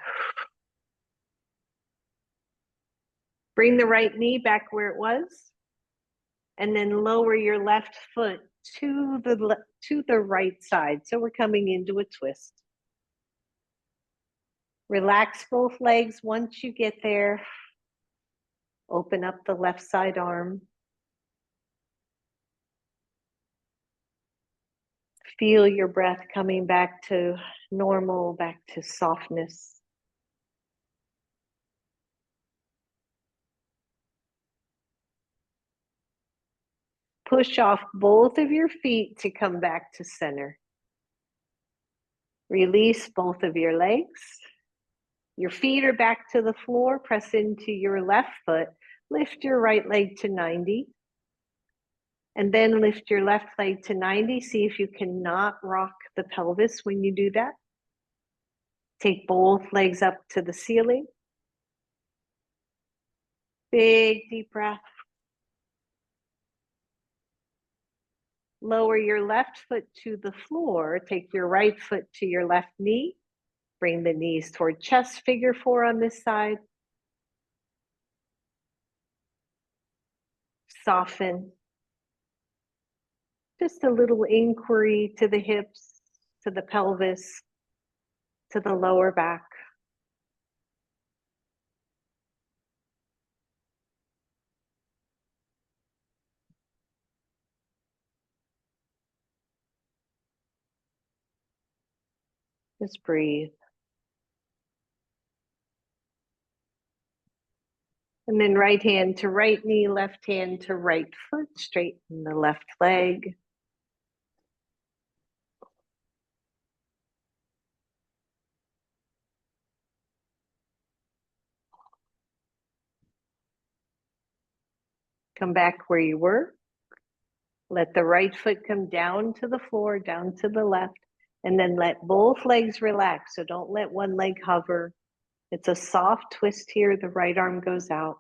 Bring the right knee back where it was, and then lower your left foot to the right side. So we're coming into a twist. Relax both legs. Once you get there, open up the left side arm. Feel your breath coming back to normal, back to softness. Push off both of your feet to come back to center. Release both of your legs. Your feet are back to the floor. Press into your left foot. Lift your right leg to 90. And then lift your left leg to 90. See if you cannot rock the pelvis when you do that. Take both legs up to the ceiling. Big deep breath. Lower your left foot to the floor. Take your right foot to your left knee. Bring the knees toward chest, figure 4 on this side. Soften. Just a little inquiry to the hips, to the pelvis, to the lower back. Just breathe. And then right hand to right knee, left hand to right foot, straighten the left leg. Come back where you were. Let the right foot come down to the floor, down to the left, and then let both legs relax. So don't let one leg hover. It's a soft twist here. The right arm goes out.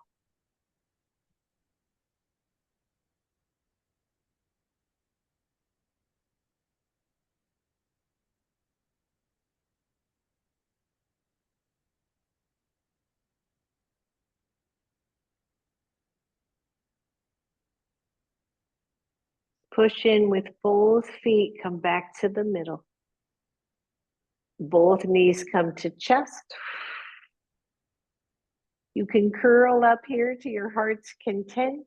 Push in with both feet, come back to the middle. Both knees come to chest. You can curl up here to your heart's content.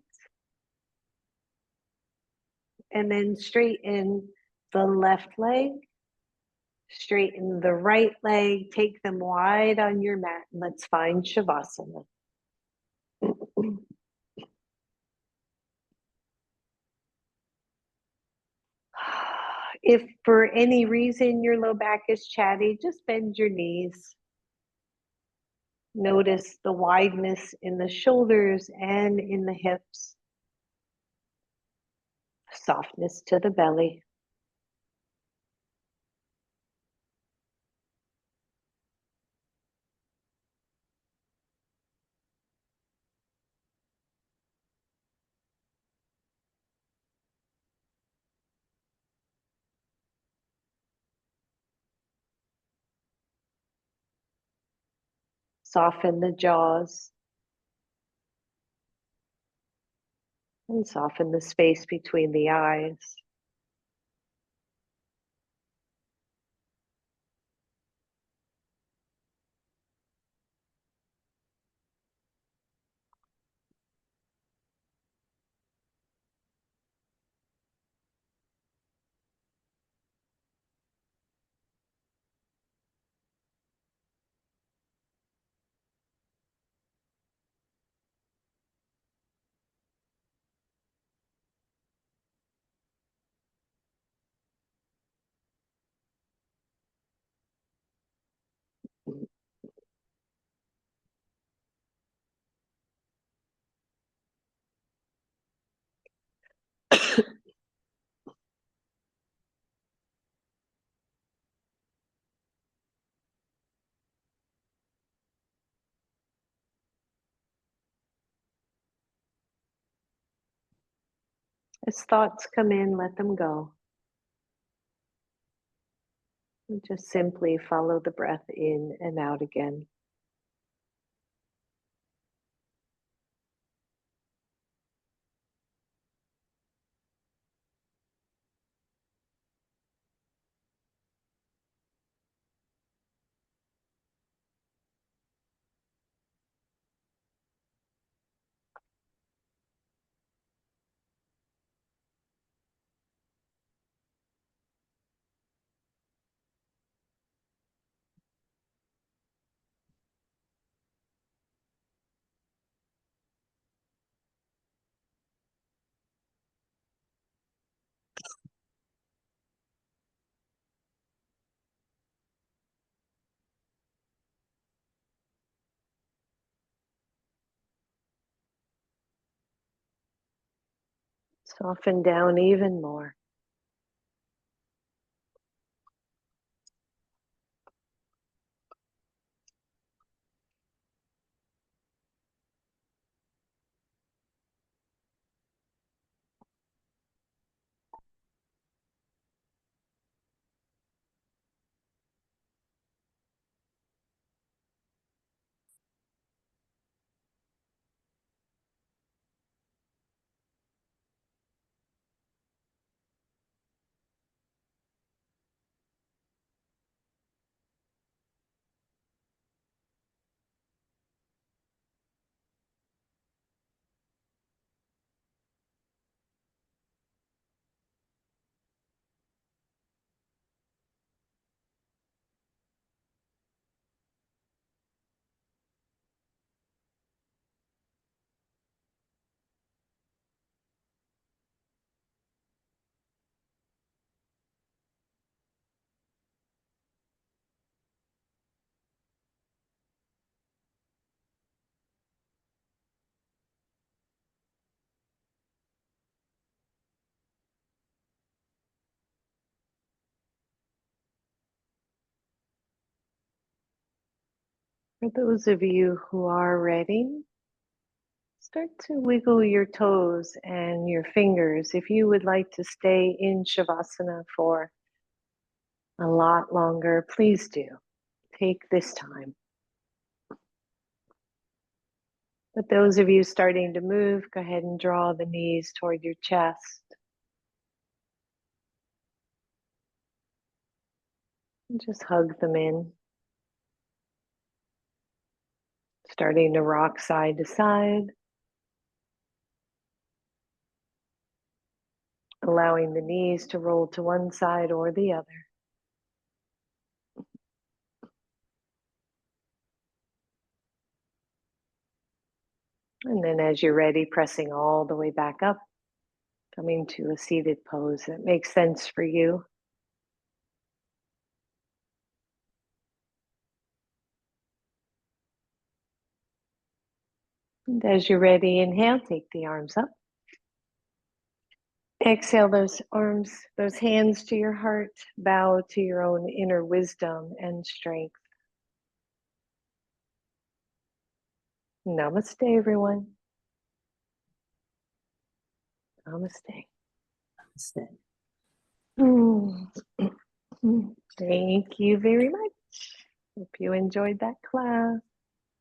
And then straighten the left leg. Straighten the right leg. Take them wide on your mat. And let's find Shavasana. If for any reason your low back is chatty, just bend your knees. Notice the wideness in the shoulders and in the hips. Softness to the belly. Soften the jaws. And soften the space between the eyes. As thoughts come in, let them go. And just simply follow the breath in and out again. Soften down even more. For those of you who are ready, start to wiggle your toes and your fingers. If you would like to stay in Shavasana for a lot longer, please do. Take this time. But those of you starting to move, go ahead and draw the knees toward your chest. And just hug them in. Starting to rock side to side. Allowing the knees to roll to one side or the other. And then as you're ready, pressing all the way back up, coming to a seated pose that makes sense for you. And as you're ready, inhale, take the arms up. Exhale those arms, those hands to your heart. Bow to your own inner wisdom and strength. Namaste, everyone. Namaste. Thank you very much. Hope you enjoyed that class.